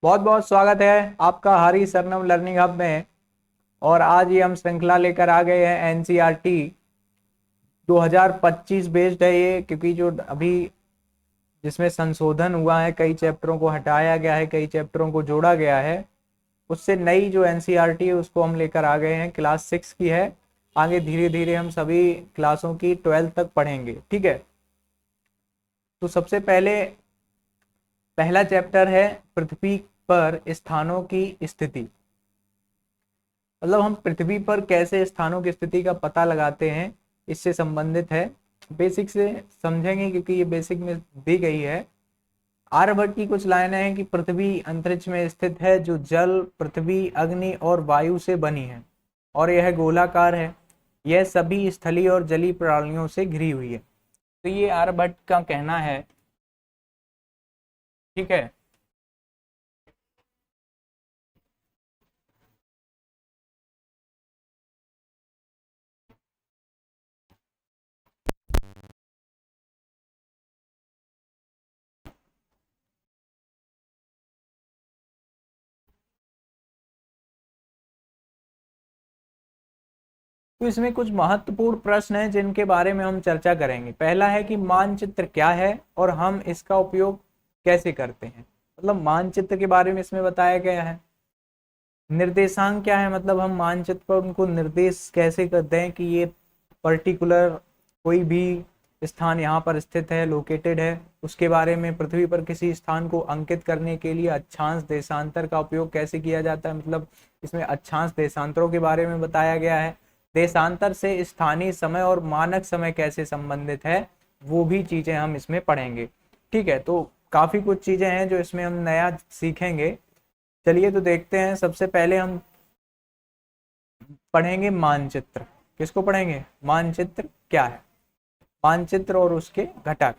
बहुत बहुत स्वागत है आपका हरी सरनम लर्निंग हब में। और आज ही हम श्रृंखला लेकर आ गए हैं एनसीईआरटी 2025 बेस्ड है ये, क्योंकि जो अभी जिसमें संशोधन हुआ है, कई चैप्टरों को हटाया गया है, कई चैप्टरों को जोड़ा गया है। उससे नई जो एनसीईआरटी है उसको हम लेकर आ गए हैं। क्लास 6 की है। आगे धीरे धीरे हम सभी क्लासों की 12th तक पढ़ेंगे। ठीक है, तो सबसे पहले पहला चैप्टर है पृथ्वी पर स्थानों की स्थिति। मतलब हम पृथ्वी पर कैसे स्थानों की स्थिति का पता लगाते हैं, इससे संबंधित है। बेसिक से समझेंगे क्योंकि ये बेसिक में दी गई है। आर्यभट्ट की कुछ लाइनें हैं कि पृथ्वी अंतरिक्ष में स्थित है, जो जल, पृथ्वी, अग्नि और वायु से बनी है और यह गोलाकार है। यह सभी स्थलीय और जलीय प्रणालियों से घिरी हुई है। तो ये आर्यभट्ट का कहना है। ठीक है, तो इसमें कुछ महत्वपूर्ण प्रश्न हैं जिनके बारे में हम चर्चा करेंगे। पहला है कि मानचित्र क्या है और हम इसका उपयोग कैसे करते हैं। मतलब मानचित्र के बारे में इसमें बताया गया है। निर्देशांक क्या है, मतलब हम मानचित्र पर उनको निर्देश कैसे कर दें कि ये पर्टिकुलर कोई भी स्थान यहाँ पर स्थित है, लोकेटेड है। उसके बारे में पृथ्वी पर किसी स्थान को अंकित करने के लिए अक्षांश देशांतर का उपयोग कैसे किया जाता है। मतलब इसमें अक्षांश देशांतरों के बारे में बताया गया है। देशांतर से स्थानीय समय और मानक समय कैसे संबंधित है, वो भी चीजें हम इसमें पढ़ेंगे। ठीक है, तो काफी कुछ चीजें हैं जो इसमें हम नया सीखेंगे। चलिए तो देखते हैं। सबसे पहले हम पढ़ेंगे मानचित्र। किसको पढ़ेंगे? मानचित्र क्या है, मानचित्र और उसके घटक।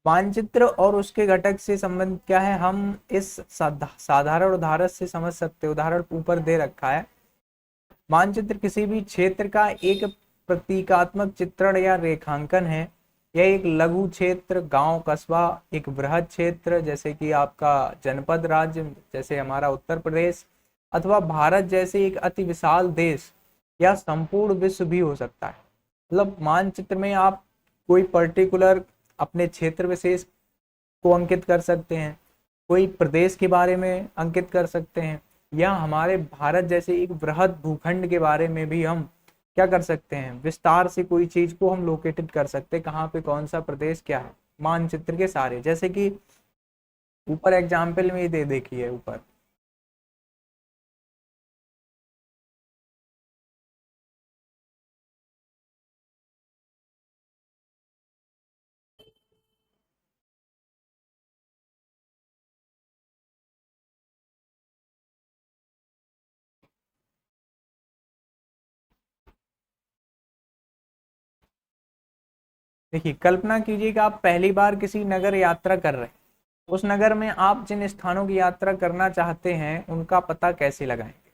मानचित्र और उसके घटक से संबंध क्या है, हम इस साधारण उदाहरण से समझ सकते। उदाहरण ऊपर दे रखा है। मानचित्र किसी भी क्षेत्र का एक प्रतीकात्मक चित्रण या रेखांकन है। यह एक लघु क्षेत्र, गांव, कस्बा, एक बृहद क्षेत्र जैसे कि आपका जनपद, राज्य जैसे हमारा उत्तर प्रदेश, अथवा भारत जैसे एक अति विशाल देश या संपूर्ण विश्व भी हो सकता है। मतलब मानचित्र में आप कोई पर्टिकुलर अपने क्षेत्र विशेष को अंकित कर सकते हैं, कोई प्रदेश के बारे में अंकित कर सकते हैं, या हमारे भारत जैसे एक बृहद भूखंड के बारे में भी हम क्या कर सकते हैं, विस्तार से कोई चीज को हम लोकेटेड कर सकते हैं, कहाँ पे कौन सा प्रदेश क्या है। मानचित्र के सारे, जैसे कि ऊपर एग्जाम्पल में दे देखिए ऊपर। देखिए, कल्पना कीजिए कि आप पहली बार किसी नगर यात्रा कर रहे हैं। उस नगर में आप जिन स्थानों की यात्रा करना चाहते हैं उनका पता कैसे लगाएंगे।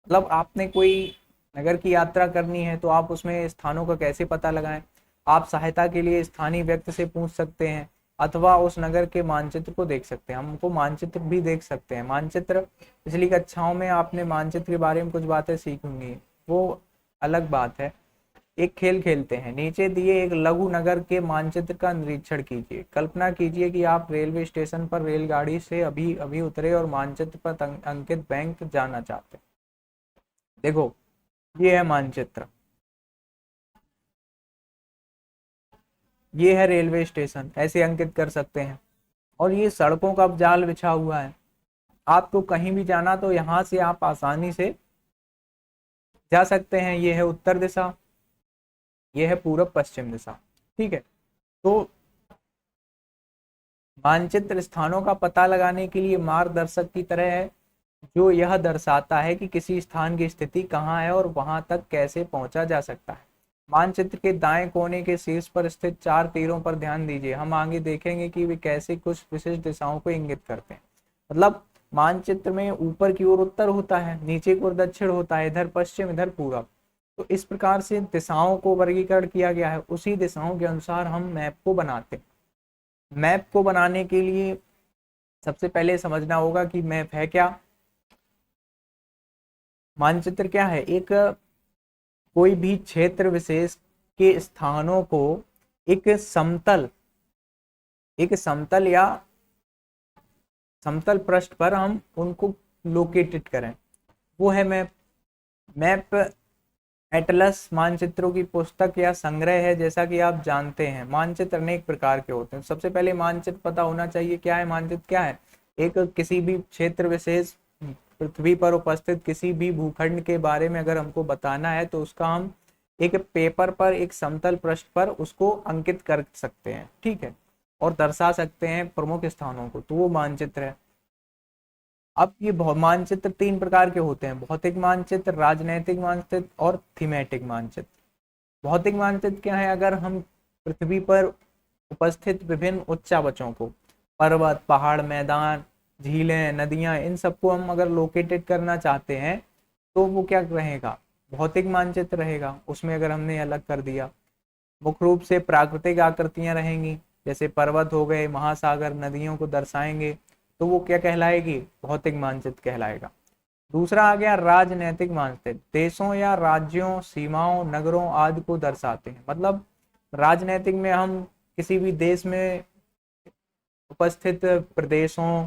मतलब आपने कोई नगर की यात्रा करनी है तो आप उसमें स्थानों का कैसे पता लगाएं। आप सहायता के लिए स्थानीय व्यक्ति से पूछ सकते हैं, अथवा उस नगर के मानचित्र को देख सकते हैं। हमको मानचित्र भी देख सकते हैं। मानचित्र पिछली कक्षाओं में आपने मानचित्र के बारे में कुछ बातें सीखी होंगी, वो अलग बात है। एक खेल खेलते हैं। नीचे दिए एक लघु नगर के मानचित्र का निरीक्षण कीजिए। कल्पना कीजिए कि आप रेलवे स्टेशन पर रेलगाड़ी से अभी अभी उतरे और मानचित्र पर अंकित बैंक जाना चाहते हैं। देखो, ये है मानचित्र, ये है रेलवे स्टेशन, ऐसे अंकित कर सकते हैं। और ये सड़कों का जाल बिछा हुआ है। आपको कहीं भी जाना तो यहाँ से आप आसानी से जा सकते हैं। ये है उत्तर दिशा, ये है पूरब पश्चिम दिशा। ठीक है, तो मानचित्र स्थानों का पता लगाने के लिए मार्गदर्शक की तरह है, जो यह दर्शाता है कि किसी स्थान की स्थिति कहाँ है और वहां तक कैसे पहुंचा जा सकता है। मानचित्र के दाएं कोने के शीर्ष पर स्थित 4 तीरों पर ध्यान दीजिए। हम आगे देखेंगे कि वे कैसे कुछ विशिष्ट दिशाओं को इंगित करते हैं। मतलब मानचित्र में ऊपर की ओर उत्तर होता है, नीचे की ओर दक्षिण होता है, इधर पश्चिम, इधर पूरब। तो इस प्रकार से दिशाओं को वर्गीकरण किया गया है। उसी दिशाओं के अनुसार हम मैप को बनाते हैं। मैप को बनाने के लिए सबसे पहले समझना होगा कि मैप है क्या। मानचित्र क्या है? एक कोई भी क्षेत्र विशेष के स्थानों को एक समतल या समतल पृष्ठ पर हम उनको लोकेटेड करें, वो है मैप। मैप एटलस मानचित्रों की पुस्तक या संग्रह है। जैसा कि आप जानते हैं मानचित्र अनेक प्रकार के होते हैं। सबसे पहले मानचित्र पता होना चाहिए क्या है। मानचित्र क्या है? एक किसी भी क्षेत्र विशेष पृथ्वी पर उपस्थित किसी भी भूखंड के बारे में अगर हमको बताना है तो उसका हम एक पेपर पर एक समतल पृष्ठ पर उसको अंकित कर सकते हैं, ठीक है, और दर्शा सकते हैं प्रमुख स्थानों को, तो वो मानचित्र है। अब ये मानचित्र तीन प्रकार के होते हैं: भौतिक मानचित्र, राजनैतिक मानचित्र और थीमेटिक मानचित्र। भौतिक मानचित्र क्या है? अगर हम पृथ्वी पर उपस्थित विभिन्न उच्चावचों को, पर्वत, पहाड़, मैदान, झीलें, नदियां, इन सबको हम अगर लोकेटेड करना चाहते हैं तो वो क्या रहेगा? भौतिक मानचित्र रहेगा। उसमें अगर हमने अलग कर दिया, मुख्य रूप से प्राकृतिक आकृतियां रहेंगी, जैसे पर्वत हो गए, महासागर, नदियों को दर्शाएंगे, तो वो क्या कहलाएगी? भौतिक मानचित्र कहलाएगा। दूसरा आ गया राजनैतिक मानचित्र। देशों या राज्यों, सीमाओं, नगरों आदि को दर्शाते हैं। मतलब राजनैतिक में हम किसी भी देश में उपस्थित प्रदेशों,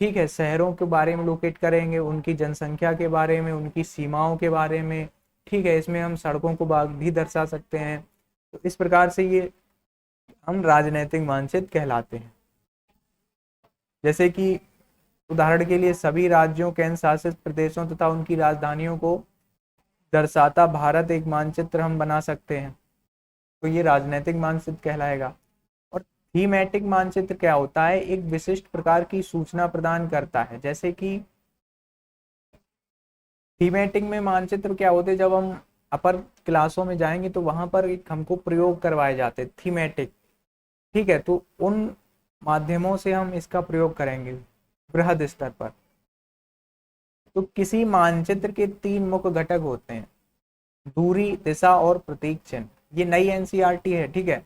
ठीक है, शहरों के बारे में लोकेट करेंगे, उनकी जनसंख्या के बारे में, उनकी सीमाओं के बारे में, ठीक है। इसमें हम सड़कों को भी दर्शा सकते हैं। तो इस प्रकार से ये हम राजनैतिक मानचित्र कहलाते हैं। जैसे कि उदाहरण के लिए सभी राज्यों, केंद्र शासित प्रदेशों तथा उनकी राजधानियों को दर्शाता भारत एक मानचित्र हम बना सकते हैं, तो ये राजनैतिक मानचित्र कहलाएगा। और थीमेटिक मानचित्र क्या होता है? एक विशिष्ट प्रकार की सूचना प्रदान करता है। जैसे कि थीमेटिक में मानचित्र क्या होते हैं, जब हम अपर क्लासों में जाएंगे तो वहां पर एक हमको प्रयोग करवाए जाते हैं थीमेटिक, ठीक है, तो उन माध्यमों से हम इसका प्रयोग करेंगे बृहद स्तर पर। तो किसी मानचित्र के तीन मुख्य घटक होते हैं: दूरी, दिशा और प्रतीक चिन्ह। ये नई एनसीईआरटी है, ठीक है।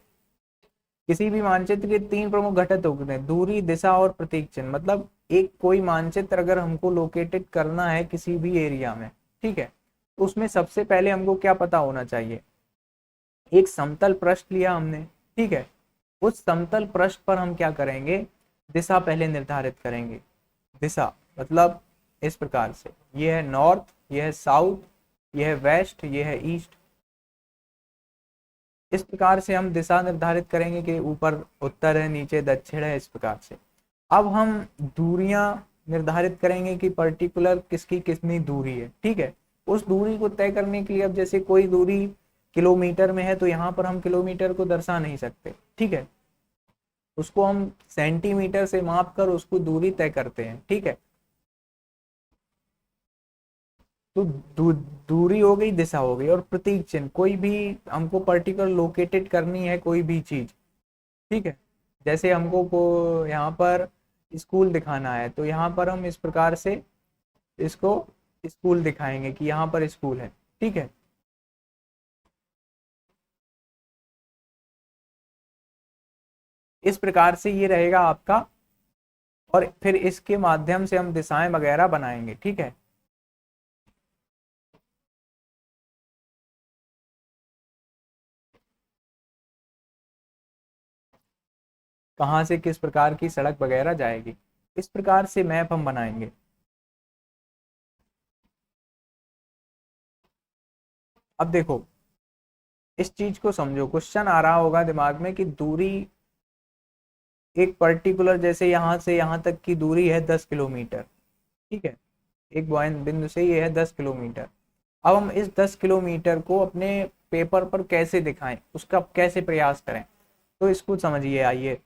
किसी भी मानचित्र के तीन प्रमुख घटक होते हैं: दूरी, दिशा और प्रतीक चिन्ह। मतलब एक कोई मानचित्र अगर हमको लोकेटेड करना है किसी भी एरिया में, ठीक है, तो उसमें सबसे पहले हमको क्या पता होना चाहिए? एक समतल पृष्ठ लिया हमने, ठीक है, उस समतल पृष्ठ पर हम क्या करेंगे? दिशा पहले निर्धारित करेंगे। दिशा मतलब इस प्रकार से, ये है नॉर्थ, ये है साउथ, ये है वेस्ट, ये है ईस्ट। इस प्रकार से हम दिशा निर्धारित करेंगे कि ऊपर उत्तर है, नीचे दक्षिण है, इस प्रकार से। अब हम दूरियां निर्धारित करेंगे कि पर्टिकुलर किसकी कितनी दूरी है, ठीक है। उस दूरी को तय करने के लिए, अब जैसे कोई दूरी किलोमीटर में है तो यहाँ पर हम किलोमीटर को दर्शा नहीं सकते, ठीक है, उसको हम सेंटीमीटर से माप कर उसको दूरी तय करते हैं, ठीक है। तो दूरी हो गई, दिशा हो गई। और प्रतीक चिन्ह, कोई भी हमको पर्टिकुलर लोकेटेड करनी है कोई भी चीज, ठीक है, जैसे हमको को यहाँ पर स्कूल दिखाना है तो यहाँ पर हम इस प्रकार से इसको स्कूल दिखाएंगे कि यहाँ पर स्कूल है, ठीक है। इस प्रकार से ये रहेगा आपका, और फिर इसके माध्यम से हम दिशाएं वगैरह बनाएंगे, ठीक है। कहाँ से किस प्रकार की सड़क वगैरह जाएगी, इस प्रकार से मैप हम बनाएंगे। अब देखो, इस चीज को समझो, क्वेश्चन आ रहा होगा दिमाग में कि दूरी एक पर्टिकुलर, जैसे यहाँ से यहाँ तक की दूरी है 10 किलोमीटर, ठीक है, एक पॉइंट बिंदु से ये है 10 किलोमीटर। अब हम इस 10 किलोमीटर को अपने पेपर पर कैसे दिखाएं, उसका कैसे प्रयास करें, तो इसको समझिए। आइए,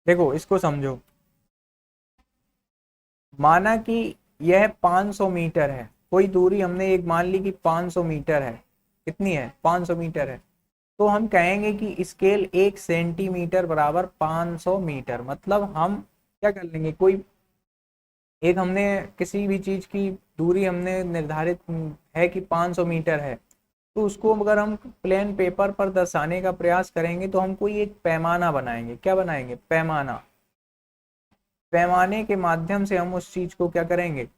देखो इसको समझो। माना कि यह 500 मीटर है, कोई दूरी हमने एक मान ली कि 500 मीटर है। कितनी है? 500 मीटर है। तो हम कहेंगे कि स्केल 1 सेंटीमीटर बराबर 500 मीटर। मतलब हम क्या कर लेंगे, कोई एक हमने किसी भी चीज की दूरी हमने निर्धारित है कि 500 मीटर है, तो उसको अगर हम प्लेन पेपर पर दर्शाने का प्रयास करेंगे तो हम कोई एक पैमाना बनाएंगे। क्या बनाएंगे? पैमाना। पैमाने के माध्यम से हम उस चीज को क्या करेंगे?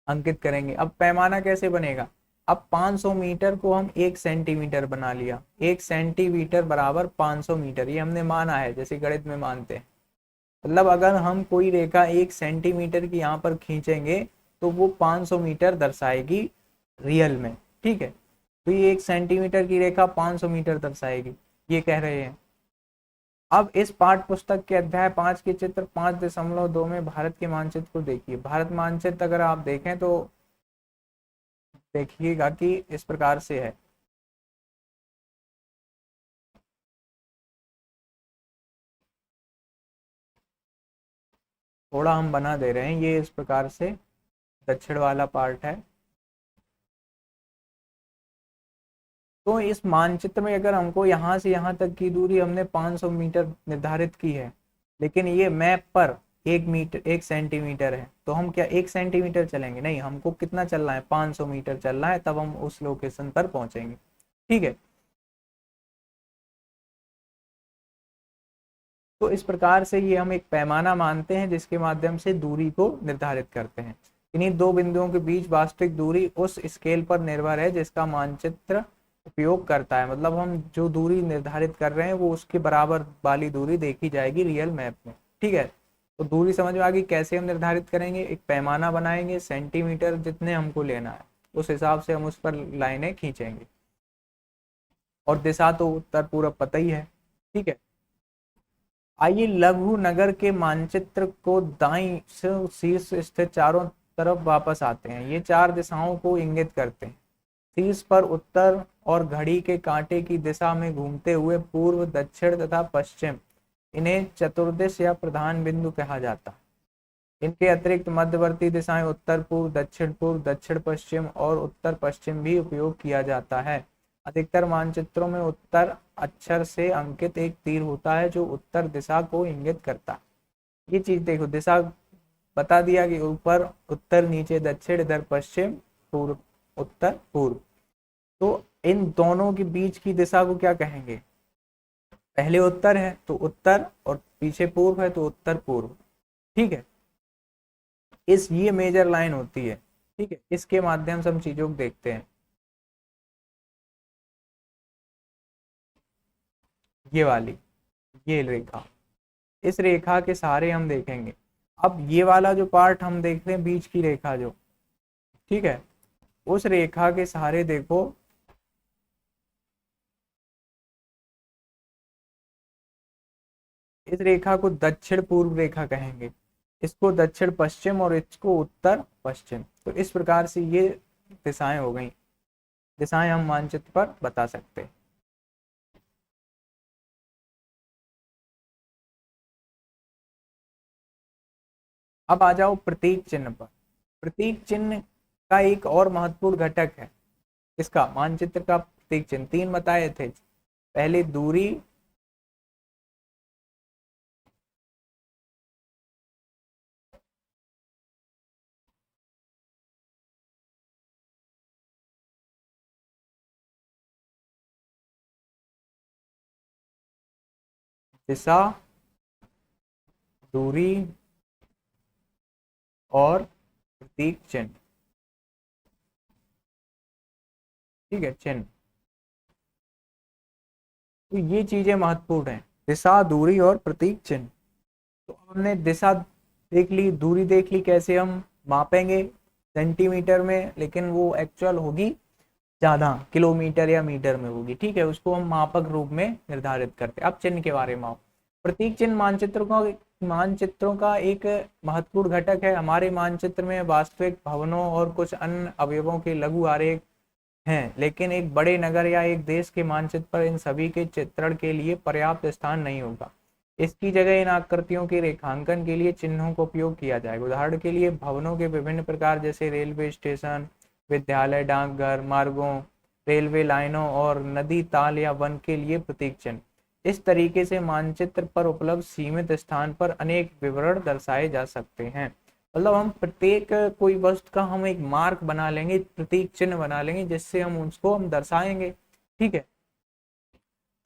अंकित करेंगे। अब पैमाना कैसे बनेगा? अब 500 मीटर को हम 1 सेंटीमीटर बना लिया। 1 सेंटीमीटर बराबर 500 मीटर, ये हमने माना है जैसे गणित में मानते हैं। मतलब अगर हम कोई रेखा 1 सेंटीमीटर की यहाँ पर खींचेंगे तो वो 500 मीटर दर्शाएगी रियल में। ठीक है, तो ये 1 सेंटीमीटर की रेखा 500 मीटर दर्शाएगी, ये कह रहे हैं। अब इस पाठ्य पुस्तक के अध्याय 5 के चित्र 5.2 में भारत के मानचित्र को देखिए। भारत मानचित्र अगर आप देखें तो देखिएगा कि इस प्रकार से है। थोड़ा हम बना दे रहे हैं, ये इस प्रकार से दक्षिण वाला पार्ट है। तो इस मानचित्र में अगर हमको यहाँ से यहाँ तक की दूरी हमने 500 मीटर निर्धारित की है, लेकिन ये मैप पर 1 सेंटीमीटर है, तो हम क्या 1 सेंटीमीटर चलेंगे? नहीं, हमको कितना चलना है? 500 मीटर चलना है, तब हम उस लोकेशन पर पहुंचेंगे। ठीक है, तो इस प्रकार से ये हम एक पैमाना मानते हैं जिसके माध्यम से दूरी को निर्धारित करते हैं। इन्हीं दो बिंदुओं के बीच वास्तविक दूरी उस स्केल पर निर्भर है जिसका मानचित्र उपयोग करता है। मतलब हम जो दूरी निर्धारित कर रहे हैं वो उसके बराबर वाली दूरी देखी जाएगी रियल मैप में। ठीक है, तो दूरी समझ में आ गई कैसे हम निर्धारित करेंगे? एक पैमाना बनाएंगे, सेंटीमीटर जितने हमको लेना है उस हिसाब से हम उस पर लाइनें खींचेंगे, और दिशा तो उत्तर पूर्व पता ही है। ठीक है, आइए लघु नगर के मानचित्र को दाईं से शीर्ष स्थित चारों तरफ वापस आते हैं। ये 4 दिशाओं को इंगित करते हैं। शीर्ष पर उत्तर और घड़ी के कांटे की दिशा में घूमते हुए पूर्व, दक्षिण तथा पश्चिम, इन्हें चतुर्दिश या प्रधान बिंदु कहा जाता है। इनके अतिरिक्त मध्यवर्ती दिशाएं उत्तर पूर्व, दक्षिण पश्चिम और उत्तर पश्चिम भी उपयोग किया जाता है। अधिकतर मानचित्रों में उत्तर अक्षर से अंकित एक तीर होता है जो उत्तर दिशा को इंगित करता है। ये चीज देखो, दिशा बता दिया कि ऊपर उत्तर, नीचे दक्षिण, इधर पश्चिम, पूर्व, उत्तर पूर्व। तो इन दोनों के बीच की दिशा को क्या कहेंगे? पहले उत्तर है तो उत्तर, और पीछे पूर्व है तो उत्तर पूर्व। ठीक है, ये मेजर लाइन होती है। ठीक है, इसके माध्यम से हम चीजों को देखते हैं। ये वाली, ये रेखा, इस रेखा के सहारे हम देखेंगे। अब ये वाला जो पार्ट हम देख रहे हैं, बीच की रेखा जो, ठीक है, उस रेखा के सहारे देखो इस रेखा को दक्षिण पूर्व रेखा कहेंगे, इसको दक्षिण पश्चिम और इसको उत्तर पश्चिम। तो इस प्रकार से ये दिशाएं हो गई, दिशाएं हम मानचित्र पर बता सकते हैं। अब आ जाओ प्रतीक चिन्ह पर। प्रतीक चिन्ह का एक और महत्वपूर्ण घटक है इसका, मानचित्र का प्रतीक चिन्ह। 3 बताए थे, पहले दूरी, दिशा, दूरी और प्रतीक चिन्ह। ठीक है, चिन्ह, तो ये चीजें महत्वपूर्ण है, दिशा, दूरी और प्रतीक चिन्ह। तो हमने दिशा देख ली, दूरी देख ली, कैसे हम मापेंगे? सेंटीमीटर में, लेकिन वो एक्चुअल होगी ज्यादा, किलोमीटर या मीटर में होगी। ठीक है, उसको हम मापक रूप में निर्धारित करते हैं। अब चिन्ह के बारे में, प्रतीक चिन्ह मानचित्रों का एक महत्वपूर्ण घटक है। हमारे मानचित्र में वास्तविक भवनों और कुछ अन्य अवयवों के लघु आरेख हैं, लेकिन एक बड़े नगर या एक देश के मानचित्र पर इन सभी के चित्रण के लिए पर्याप्त स्थान नहीं होगा। इसकी जगह इन आकृतियों के रेखांकन के लिए चिन्हों का उपयोग किया जाएगा। उदाहरण के लिए भवनों के विभिन्न प्रकार जैसे रेलवे स्टेशन, विद्यालय, डाकघर, मार्गों, रेलवे लाइनों और नदी, ताल या वन के लिए प्रतीक चिन्ह। इस तरीके से मानचित्र पर उपलब्ध सीमित स्थान पर अनेक विवरण दर्शाए जा सकते हैं। मतलब हम प्रत्येक कोई वस्तु का हम एक मार्क बना लेंगे, प्रतीक चिन्ह बना लेंगे, जिससे हम उसको हम दर्शाएंगे। ठीक है,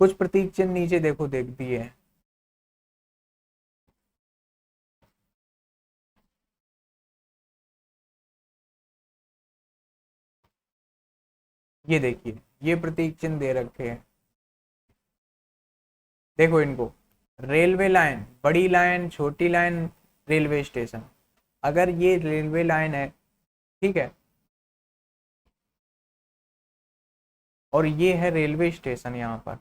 कुछ प्रतीक चिन्ह नीचे देखो देख दिए हैं। ये देखिए, ये प्रतीक चिन्ह दे रखे हैं, देखो इनको। रेलवे लाइन, बड़ी लाइन, छोटी लाइन, रेलवे स्टेशन। अगर ये रेलवे लाइन है, ठीक है, और ये है रेलवे स्टेशन, यहाँ पर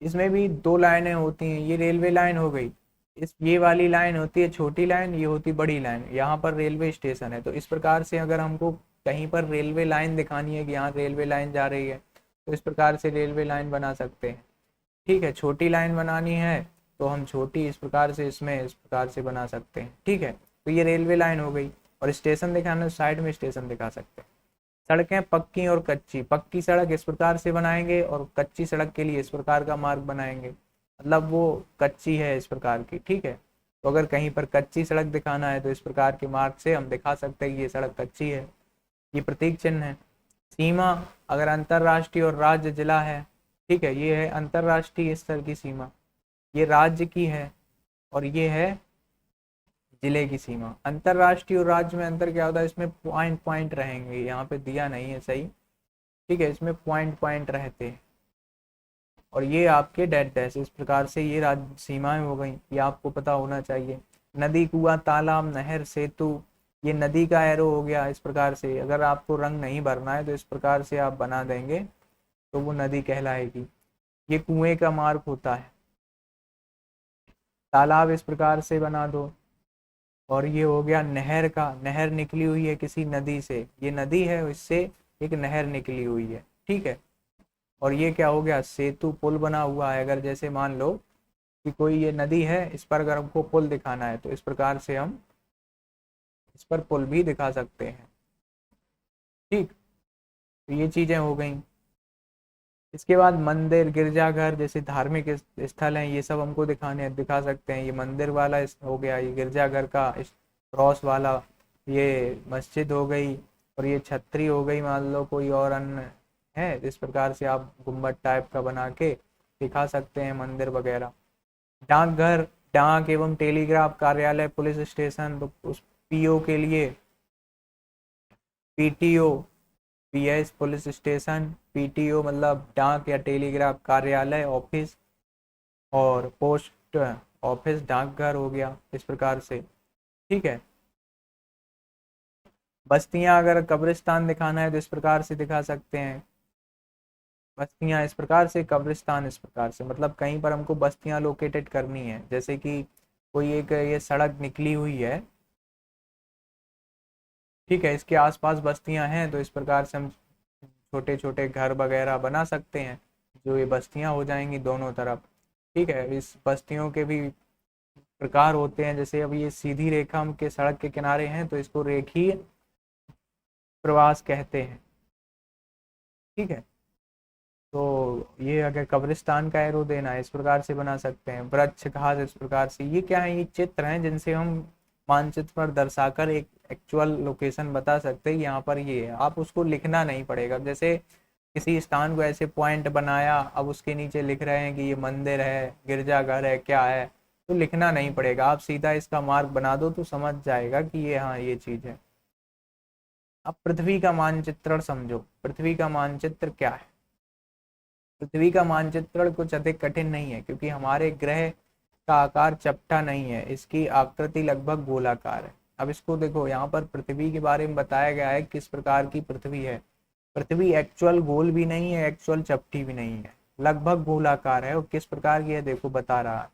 इसमें भी दो लाइनें होती हैं, ये रेलवे लाइन हो गई, इस ये वाली लाइन होती है छोटी लाइन, ये होती बड़ी लाइन, यहाँ पर रेलवे स्टेशन है। तो इस प्रकार से अगर हमको कहीं पर रेलवे लाइन दिखानी है कि यहाँ रेलवे लाइन जा रही है, तो इस प्रकार से रेलवे लाइन बना सकते हैं। ठीक है, छोटी लाइन बनानी है तो हम छोटी इस प्रकार से, इसमें इस प्रकार से बना सकते हैं। ठीक है, तो ये रेलवे लाइन हो गई। और स्टेशन दिखाना, साइड में स्टेशन दिखा सकते हैं। सड़कें पक्की और कच्ची, पक्की सड़क इस प्रकार से बनाएंगे और कच्ची सड़क के लिए इस प्रकार का मार्ग बनाएंगे, मतलब वो कच्ची है इस प्रकार की। ठीक है, तो अगर कहीं पर कच्ची सड़क दिखाना है तो इस प्रकार के मार्ग से हम दिखा सकते हैं कि ये सड़क कच्ची है। ये प्रतीक चिन्ह है। सीमा, अगर अंतरराष्ट्रीय और राज्य जिला है, ठीक है, ये है अंतरराष्ट्रीय स्तर की सीमा, ये राज्य की है, और ये है जिले की सीमा। अंतरराष्ट्रीय और राज्य में अंतर क्या होता है, इसमें पॉइंट पॉइंट रहेंगे, यहाँ पे दिया नहीं है सही। ठीक है, इसमें पॉइंट पॉइंट रहते हैं, और ये आपके डेड डैश, इस प्रकार से ये राज्य सीमाएं हो गई, ये आपको पता होना चाहिए। नदी, कुआं, तालाब, नहर, सेतु, ये नदी का एरो हो गया। इस प्रकार से अगर आपको रंग नहीं भरना है तो इस प्रकार से आप बना देंगे तो वो नदी कहलाएगी। ये कुएं का मार्ग होता है। तालाब इस प्रकार से बना दो। और ये हो गया नहर का, नहर निकली हुई है किसी नदी से, ये नदी है, इससे एक नहर निकली हुई है। ठीक है, और ये क्या हो गया, सेतु, पुल बना हुआ है। अगर जैसे मान लो कि कोई ये नदी है, इस पर अगर हमको पुल दिखाना है तो इस प्रकार से हम इस पर पुल भी दिखा सकते हैं। ठीक, तो ये चीजें हो गई। इसके बाद मंदिर, गिरजाघर जैसे धार्मिक स्थल हैं, ये सब हमको दिखा सकते हैं। ये मंदिर वाला हो गया, ये गिरजाघर का क्रॉस वाला, ये मस्जिद हो गई, और ये छतरी हो गई। मान लो कोई और अन्य है, इस प्रकार से आप गुम्बद टाइप का बना के दिखा सकते हैं मंदिर वगैरह। डाकघर, डाक एवं टेलीग्राफ कार्यालय, पुलिस स्टेशन, तो उस पीओ के लिए PTO, PS police station, PTO मतलब डाक या टेलीग्राफ कार्यालय ऑफिस, और पोस्ट ऑफिस डाकघर हो गया इस प्रकार से। ठीक है, बस्तियां, अगर कब्रिस्तान दिखाना है तो इस प्रकार से दिखा सकते हैं। बस्तियां इस प्रकार से, कब्रिस्तान इस प्रकार से, मतलब कहीं पर हमको बस्तियां लोकेटेड करनी है, जैसे कि कोई एक ये सड़क निकली हुई है, ठीक है, इसके आसपास बस्तियां हैं, तो इस प्रकार से हम छोटे छोटे घर वगैरह बना सकते हैं, जो ये बस्तियां हो जाएंगी दोनों तरफ। ठीक है, इस बस्तियों के भी प्रकार होते हैं, जैसे अब ये सीधी रेखा हम के सड़क के किनारे हैं तो इसको रेखीय प्रवास कहते हैं। ठीक है, तो ये अगर कब्रिस्तान का एरो देना है, इस प्रकार से बना सकते हैं। वृक्ष, घास, इस प्रकार से। ये क्या है, ये चित्र हैं जिनसे हम मानचित्र पर दर्शाकर एक एक्चुअल लोकेशन बता सकते हैं, यहाँ पर ये है। आप उसको लिखना नहीं पड़ेगा, जैसे किसी स्थान को ऐसे पॉइंट बनाया, अब उसके नीचे लिख रहे हैं कि ये मंदिर है, गिरजाघर है, क्या है, तो लिखना नहीं पड़ेगा, आप सीधा इसका मार्क बना दो तो समझ जाएगा कि ये, हाँ, ये चीज है। अब पृथ्वी का मानचित्रण समझो। पृथ्वी का मानचित्र क्या है? पृथ्वी का मानचित्रण कुछ अधिक कठिन नहीं है, क्योंकि हमारे ग्रह का आकार चपटा नहीं है, इसकी आकृति लगभग गोलाकार है। अब इसको देखो, यहाँ पर पृथ्वी के बारे में बताया गया है किस प्रकार की पृथ्वी है। पृथ्वी एक्चुअल गोल भी नहीं है, एक्चुअल चपटी भी नहीं है, लगभग गोलाकार है। और किस प्रकार की है देखो, बता रहा है।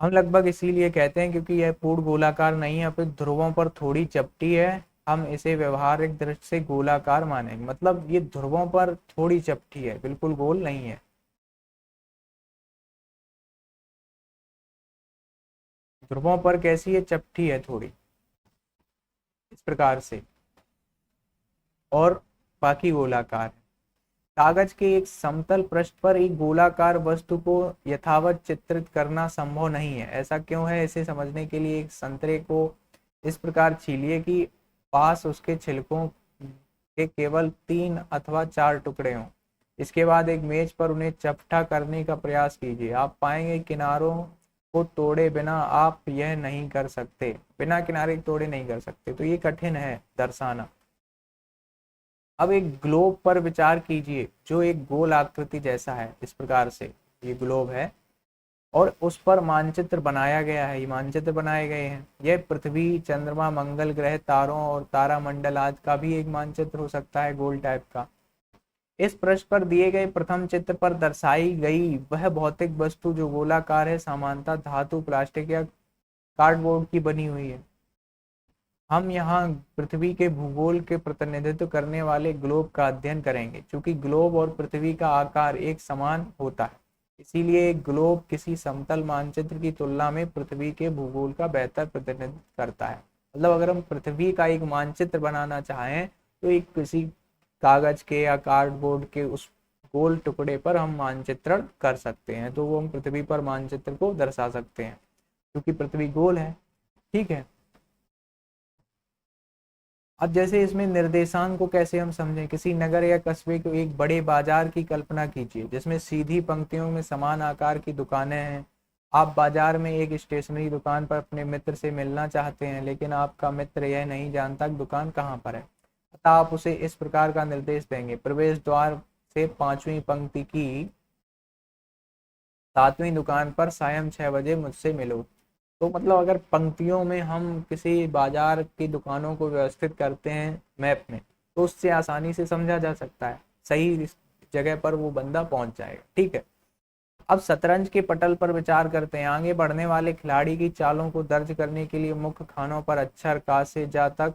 हम लगभग इसीलिए कहते हैं क्योंकि यह पूर्ण गोलाकार नहीं है, फिर ध्रुवों पर थोड़ी चपटी है। हम इसे व्यवहारिक दृष्टि से गोलाकार मानेंगे, मतलब ये ध्रुवों पर थोड़ी चपटी है, बिल्कुल गोल नहीं है। ध्रुवों पर कैसी है, चपटी है थोड़ी, इस प्रकार से, और बाकी गोलाकार है। कागज के एक समतल पृष्ठ पर एक गोलाकार वस्तु को यथावत चित्रित करना संभव नहीं है। ऐसा क्यों है? इसे समझने के लिए एक संतरे को इस प्रकार छीलिए कि पास उसके छिलकों के केवल 3 अथवा 4 टुकड़े हों। इसके बाद एक मेज पर उन्हें चपटा करने का प्रयास कीजिए। आप पाएंगे किनारों को तोड़े बिना आप यह नहीं कर सकते, बिना किनारे तोड़े नहीं कर सकते। तो ये कठिन है दर्शाना। अब एक ग्लोब पर विचार कीजिए जो एक गोल आकृति जैसा है। इस प्रकार से ये ग्लोब है और उस पर मानचित्र बनाया गया है। ये मानचित्र बनाए गए हैं। यह पृथ्वी, चंद्रमा, मंगल ग्रह, तारों और तारामंडल आदि का भी एक मानचित्र हो सकता है, गोल टाइप का। इस पृष्ठ पर दिए गए प्रथम चित्र पर दर्शाई गई वह भौतिक वस्तु जो गोलाकार है, सामान्यतः धातु, प्लास्टिक या कार्डबोर्ड की बनी हुई है। हम यहाँ पृथ्वी के भूगोल के प्रतिनिधित्व करने वाले ग्लोब का अध्ययन करेंगे। चूंकि ग्लोब और पृथ्वी का आकार एक समान होता है, इसीलिए एक ग्लोब किसी समतल मानचित्र की तुलना में पृथ्वी के भूगोल का बेहतर प्रतिनिधित्व करता है। मतलब अगर हम पृथ्वी का एक मानचित्र बनाना चाहें तो एक किसी कागज के या कार्डबोर्ड के उस गोल टुकड़े पर हम मानचित्रण कर सकते हैं, तो वो हम पृथ्वी पर मानचित्र को दर्शा सकते हैं क्योंकि पृथ्वी गोल है। ठीक है। अब जैसे इसमें निर्देशांक को कैसे हम समझें। किसी नगर या कस्बे को एक बड़े बाजार की कल्पना कीजिए जिसमें सीधी पंक्तियों में समान आकार की दुकानें हैं। आप बाजार में एक स्टेशनरी दुकान पर अपने मित्र से मिलना चाहते हैं, लेकिन आपका मित्र यह नहीं जानता कि दुकान कहाँ पर है। अतः आप उसे इस प्रकार का निर्देश देंगे, प्रवेश द्वार से 5वीं पंक्ति की 7वीं दुकान पर सायं 6 बजे मुझसे मिलो। तो मतलब अगर पंक्तियों में हम किसी बाजार की दुकानों को व्यवस्थित करते हैं मैप में, तो उससे आसानी से समझा जा सकता है, सही जगह पर वो बंदा पहुंच जाएगा। ठीक है। अब शतरंज के पटल पर विचार करते हैं। आगे बढ़ने वाले खिलाड़ी की चालों को दर्ज करने के लिए मुख्य खानों पर अक्षर का से जा तक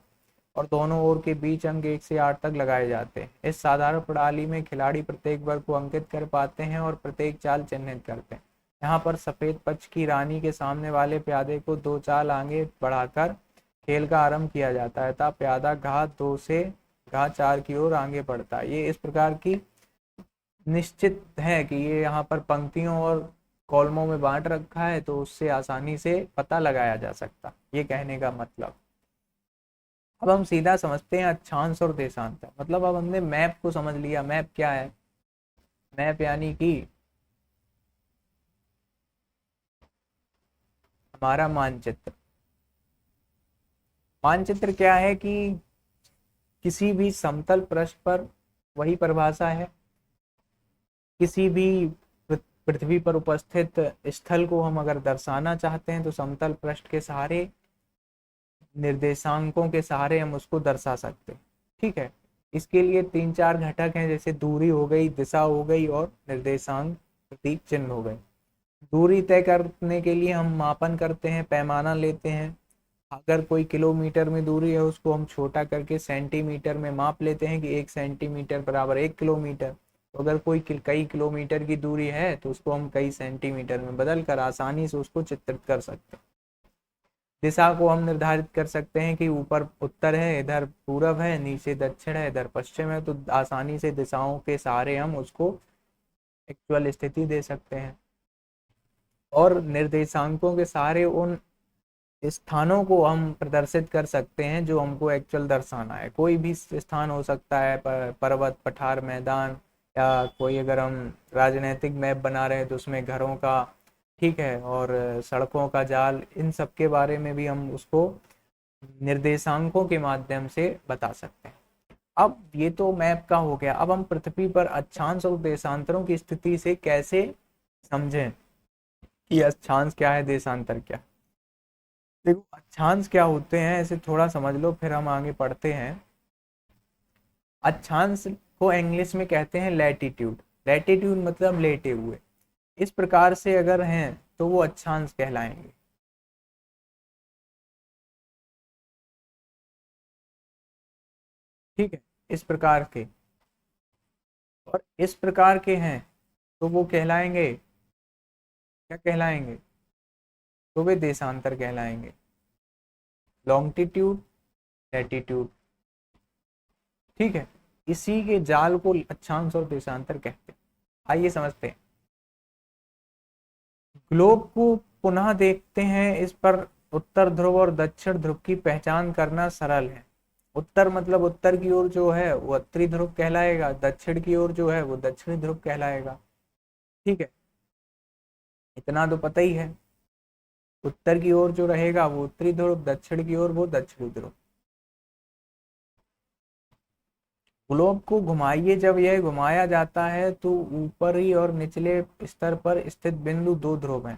और दोनों ओर के बीच अंक 1 से 8 तक लगाए जाते हैं। इस साधारण प्रणाली में खिलाड़ी प्रत्येक वर्ग को अंकित कर पाते हैं और प्रत्येक चाल चिन्हित करते हैं। यहाँ पर सफेद पक्ष की रानी के सामने वाले प्यादे को 2 चाल आगे बढ़ाकर खेल का आरंभ किया जाता है, तथा प्यादा घात 2 से घात 4 की ओर आगे बढ़ता है। ये इस प्रकार की निश्चित है कि ये यहाँ पर पंक्तियों और कॉलमों में बांट रखा है, तो उससे आसानी से पता लगाया जा सकता, ये कहने का मतलब। अब हम सीधा समझते हैं अक्षांश और देशांतर। मतलब अब हमने मैप को समझ लिया। मैप क्या है? मैप यानी कि हमारा मानचित्र। मानचित्र क्या है कि किसी भी समतल पृष्ठ पर, वही परिभाषा है, किसी भी पृथ्वी पर उपस्थित स्थल को हम अगर दर्शाना चाहते हैं तो समतल पृष्ठ के सहारे, निर्देशांकों के सहारे हम उसको दर्शा सकते हैं। ठीक है। इसके लिए 3-4 घटक हैं, जैसे दूरी हो गई, दिशा हो गई और निर्देशांक प्रतीक चिन्ह हो गए। दूरी तय करने के लिए हम मापन करते हैं, पैमाना लेते हैं। अगर कोई किलोमीटर में दूरी है उसको हम छोटा करके सेंटीमीटर में माप लेते हैं कि 1 सेंटीमीटर बराबर 1 किलोमीटर। तो अगर कोई कई किलोमीटर की दूरी है तो उसको हम कई सेंटीमीटर में बदल कर आसानी से उसको चित्रित कर सकते हैं। दिशा को हम निर्धारित कर सकते हैं कि ऊपर उत्तर है, इधर पूरब है, नीचे दक्षिण है, इधर पश्चिम है। तो आसानी से दिशाओं के सहारे हम उसको एक्चुअल स्थिति दे सकते हैं। और निर्देशांकों के सहारे उन स्थानों को हम प्रदर्शित कर सकते हैं जो हमको एक्चुअल दर्शाना है। कोई भी स्थान हो सकता है, पर्वत, पठार, मैदान, या कोई अगर हम राजनीतिक मैप बना रहे हैं तो उसमें घरों का, ठीक है, और सड़कों का जाल, इन सब के बारे में भी हम उसको निर्देशांकों के माध्यम से बता सकते हैं। अब ये तो मैप का हो गया। अब हम पृथ्वी पर अक्षांश और देशांतरों की स्थिति से कैसे समझें कि अक्षांश क्या है, देशांतर क्या। देखो अक्षांश क्या होते हैं ऐसे थोड़ा समझ लो, फिर हम आगे पढ़ते हैं। अक्षांश को इंग्लिश में कहते हैं लैटिट्यूड। लैटिट्यूड मतलब लेटे हुए। इस प्रकार से अगर हैं तो वो अक्षांश कहलाएंगे। ठीक है। इस प्रकार के, और इस प्रकार के हैं तो वो कहलाएंगे, क्या कहलाएंगे? तो वे देशांतर कहलाएंगे। Longitude, latitude. ठीक है। इसी के जाल को अक्षांश और देशांतर कहते हैं। आइए समझते हैं। ग्लोब को पुनः देखते हैं। इस पर उत्तर ध्रुव और दक्षिण ध्रुव की पहचान करना सरल है। उत्तर मतलब उत्तर की ओर जो है वो उत्तरी ध्रुव कहलाएगा, दक्षिण की ओर जो है वो दक्षिणी ध्रुव कहलाएगा। ठीक है, इतना तो पता ही है। उत्तर की ओर जो रहेगा वो उत्तरी ध्रुव, दक्षिण की ओर वो दक्षिणी ध्रुव। ग्लोब को घुमाइए। जब यह घुमाया जाता है तो ऊपरी और निचले स्तर पर स्थित बिंदु दो ध्रुव हैं।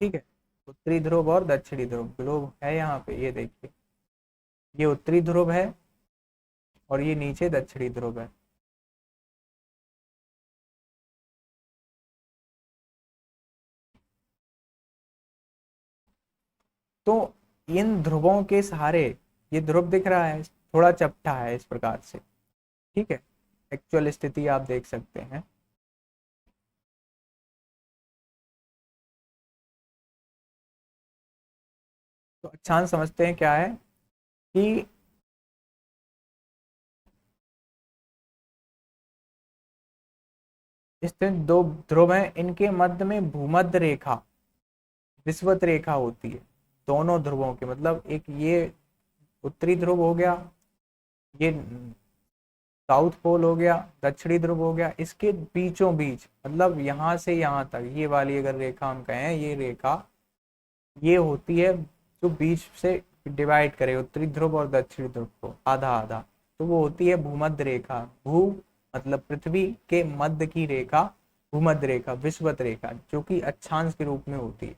ठीक है, उत्तरी ध्रुव और दक्षिणी ध्रुव। ग्लोब है यहाँ पे, ये देखिए, ये उत्तरी ध्रुव है और ये नीचे दक्षिणी ध्रुव है। तो इन ध्रुवों के सहारे, ये ध्रुव दिख रहा है, थोड़ा चपटा है इस प्रकार से। ठीक है, एक्चुअल स्थिति आप देख सकते हैं। तो अक्षांश समझते हैं क्या है कि स्थित दो ध्रुव हैं, इनके मध्य में भूमध्य रेखा, विषुवत रेखा होती है। दोनों ध्रुवों के मतलब, एक ये उत्तरी ध्रुव हो गया, ये साउथ पोल हो गया, दक्षिणी ध्रुव हो गया, इसके बीचों बीच मतलब यहां से यहां तक ये वाली अगर रेखा हम कहें, ये रेखा ये होती है जो बीच से डिवाइड करे उत्तरी ध्रुव और दक्षिणी ध्रुव को आधा आधा, तो वो होती है भूमध्य रेखा। भू मतलब पृथ्वी के मध्य की रेखा, भूमध्य रेखा, विषुवत रेखा, जो कि अक्षांश के रूप में होती है।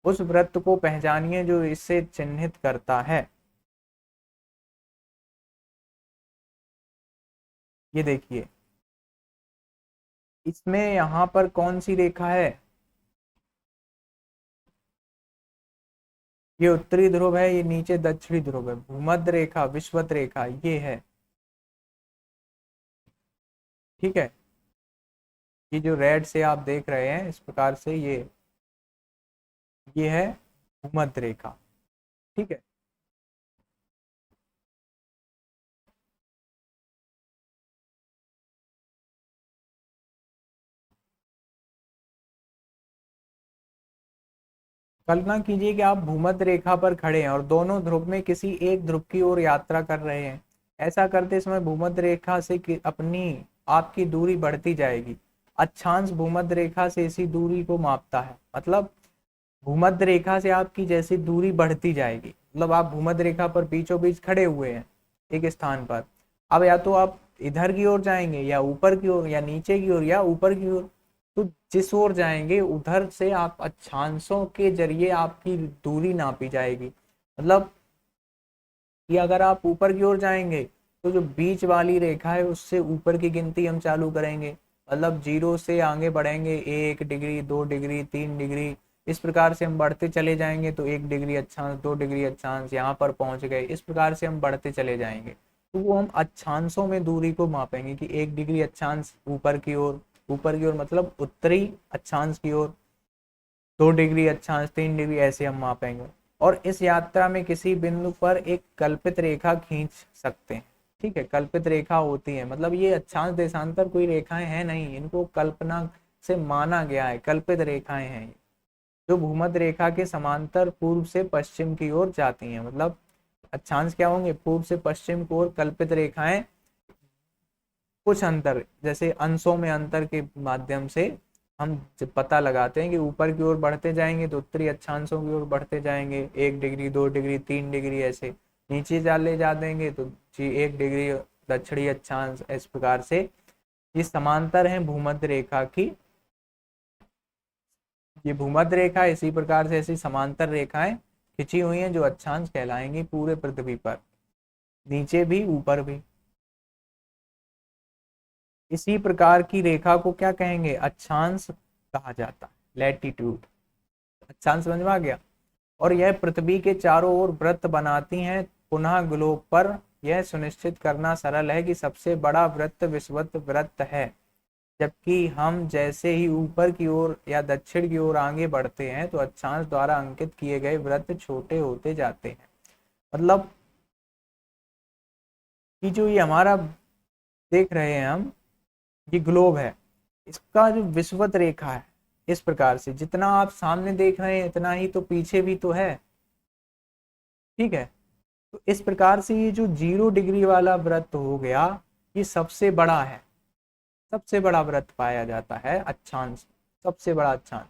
उस वृत्त को पहचानिए जो इसे चिन्हित करता है। ये देखिए, इसमें यहाँ पर कौन सी रेखा है? ये उत्तरी ध्रुव है, ये नीचे दक्षिणी ध्रुव है। भूमध्य रेखा, विषुवत रेखा ये है। ठीक है, ये जो रेड से आप देख रहे हैं इस प्रकार से, ये है भूमध्य रेखा। ठीक है, कल्पना कीजिए कि आप भूमध्य रेखा पर खड़े हैं और दोनों ध्रुव में किसी एक ध्रुव की ओर यात्रा कर रहे हैं। ऐसा करते समय भूमध्य रेखा से अपनी आपकी दूरी बढ़ती जाएगी। अक्षांश भूमध्य रेखा से इसी दूरी को मापता है। मतलब भूमध्य रेखा से आपकी जैसी दूरी बढ़ती जाएगी, मतलब आप भूमध्य रेखा पर बीचों बीच खड़े हुए हैं एक स्थान पर। अब या तो आप इधर की ओर जाएंगे या ऊपर की ओर, या नीचे की ओर या ऊपर की ओर। तो जिस ओर जाएंगे उधर से आप अक्षांशों के जरिए आपकी दूरी नापी जाएगी। मतलब कि अगर आप ऊपर की ओर जाएंगे तो जो बीच वाली रेखा है उससे ऊपर की गिनती हम चालू करेंगे। मतलब जीरो से आगे बढ़ेंगे, 1 डिग्री, 2 डिग्री, 3 डिग्री, इस प्रकार से हम बढ़ते चले जाएंगे। तो 1 डिग्री अक्षांश, 2 डिग्री अक्षांश, यहाँ पर पहुंच गए। इस प्रकार से हम बढ़ते चले जाएंगे। तो वो हम अक्षांशों में दूरी को मापेंगे कि 1 डिग्री अक्षांश ऊपर की ओर, ऊपर की ओर मतलब उत्तरी अक्षांश की ओर, 2 डिग्री अक्षांश, 3 डिग्री, ऐसे हम मापेंगे। और इस यात्रा में किसी बिंदु पर एक कल्पित रेखा खींच सकते हैं। ठीक है, कल्पित रेखा होती है, मतलब ये अक्षांश देशांतर कोई रेखाएं हैं नहीं, इनको कल्पना से माना गया है, कल्पित रेखाएं हैं जो भूमध्य रेखा के समांतर पूर्व से पश्चिम की ओर जाती हैं। मतलब अक्षांश क्या होंगे? पूर्व से पश्चिम की ओर कल्पित रेखाएं, कुछ अंतर जैसे अंशों में अंतर के माध्यम से हम जब पता लगाते हैं कि ऊपर की ओर बढ़ते जाएंगे तो उत्तरी अक्षांशों की ओर बढ़ते जाएंगे, 1 डिग्री, 2 डिग्री, 3 डिग्री, ऐसे नीचे ले जा देंगे तो जी 1 डिग्री दक्षिणी अक्षांश। इस प्रकार से ये समांतर है भूमध्य रेखा की। ये भूमध्य रेखा इसी प्रकार से ऐसी समांतर रेखाएं खिंची हुई हैं जो अक्षांश कहलाएंगी पूरे पृथ्वी पर, नीचे भी ऊपर भी। इसी प्रकार की रेखा को क्या कहेंगे? अक्षांश कहा जाता है, लैटिट्यूड। अक्षांश समझ में आ गया। और यह पृथ्वी के चारों ओर वृत्त बनाती हैं। पुनः ग्लोब पर यह सुनिश्चित करना सरल है कि सबसे बड़ा वृत्त विषुवत वृत्त है, जबकि हम जैसे ही ऊपर की ओर या दक्षिण की ओर आगे बढ़ते हैं तो अक्षांश द्वारा अंकित किए गए वृत्त छोटे होते जाते हैं। मतलब कि जो ये हमारा देख रहे हैं हम, ये ग्लोब है, इसका जो विषुवत रेखा है इस प्रकार से, जितना आप सामने देख रहे हैं इतना ही तो पीछे भी तो है। ठीक है, तो इस प्रकार से ये जो 0 डिग्री वाला वृत्त हो गया, ये सबसे बड़ा है, सबसे बड़ा वृत्त पाया जाता है अक्षांश, सबसे बड़ा अक्षांश।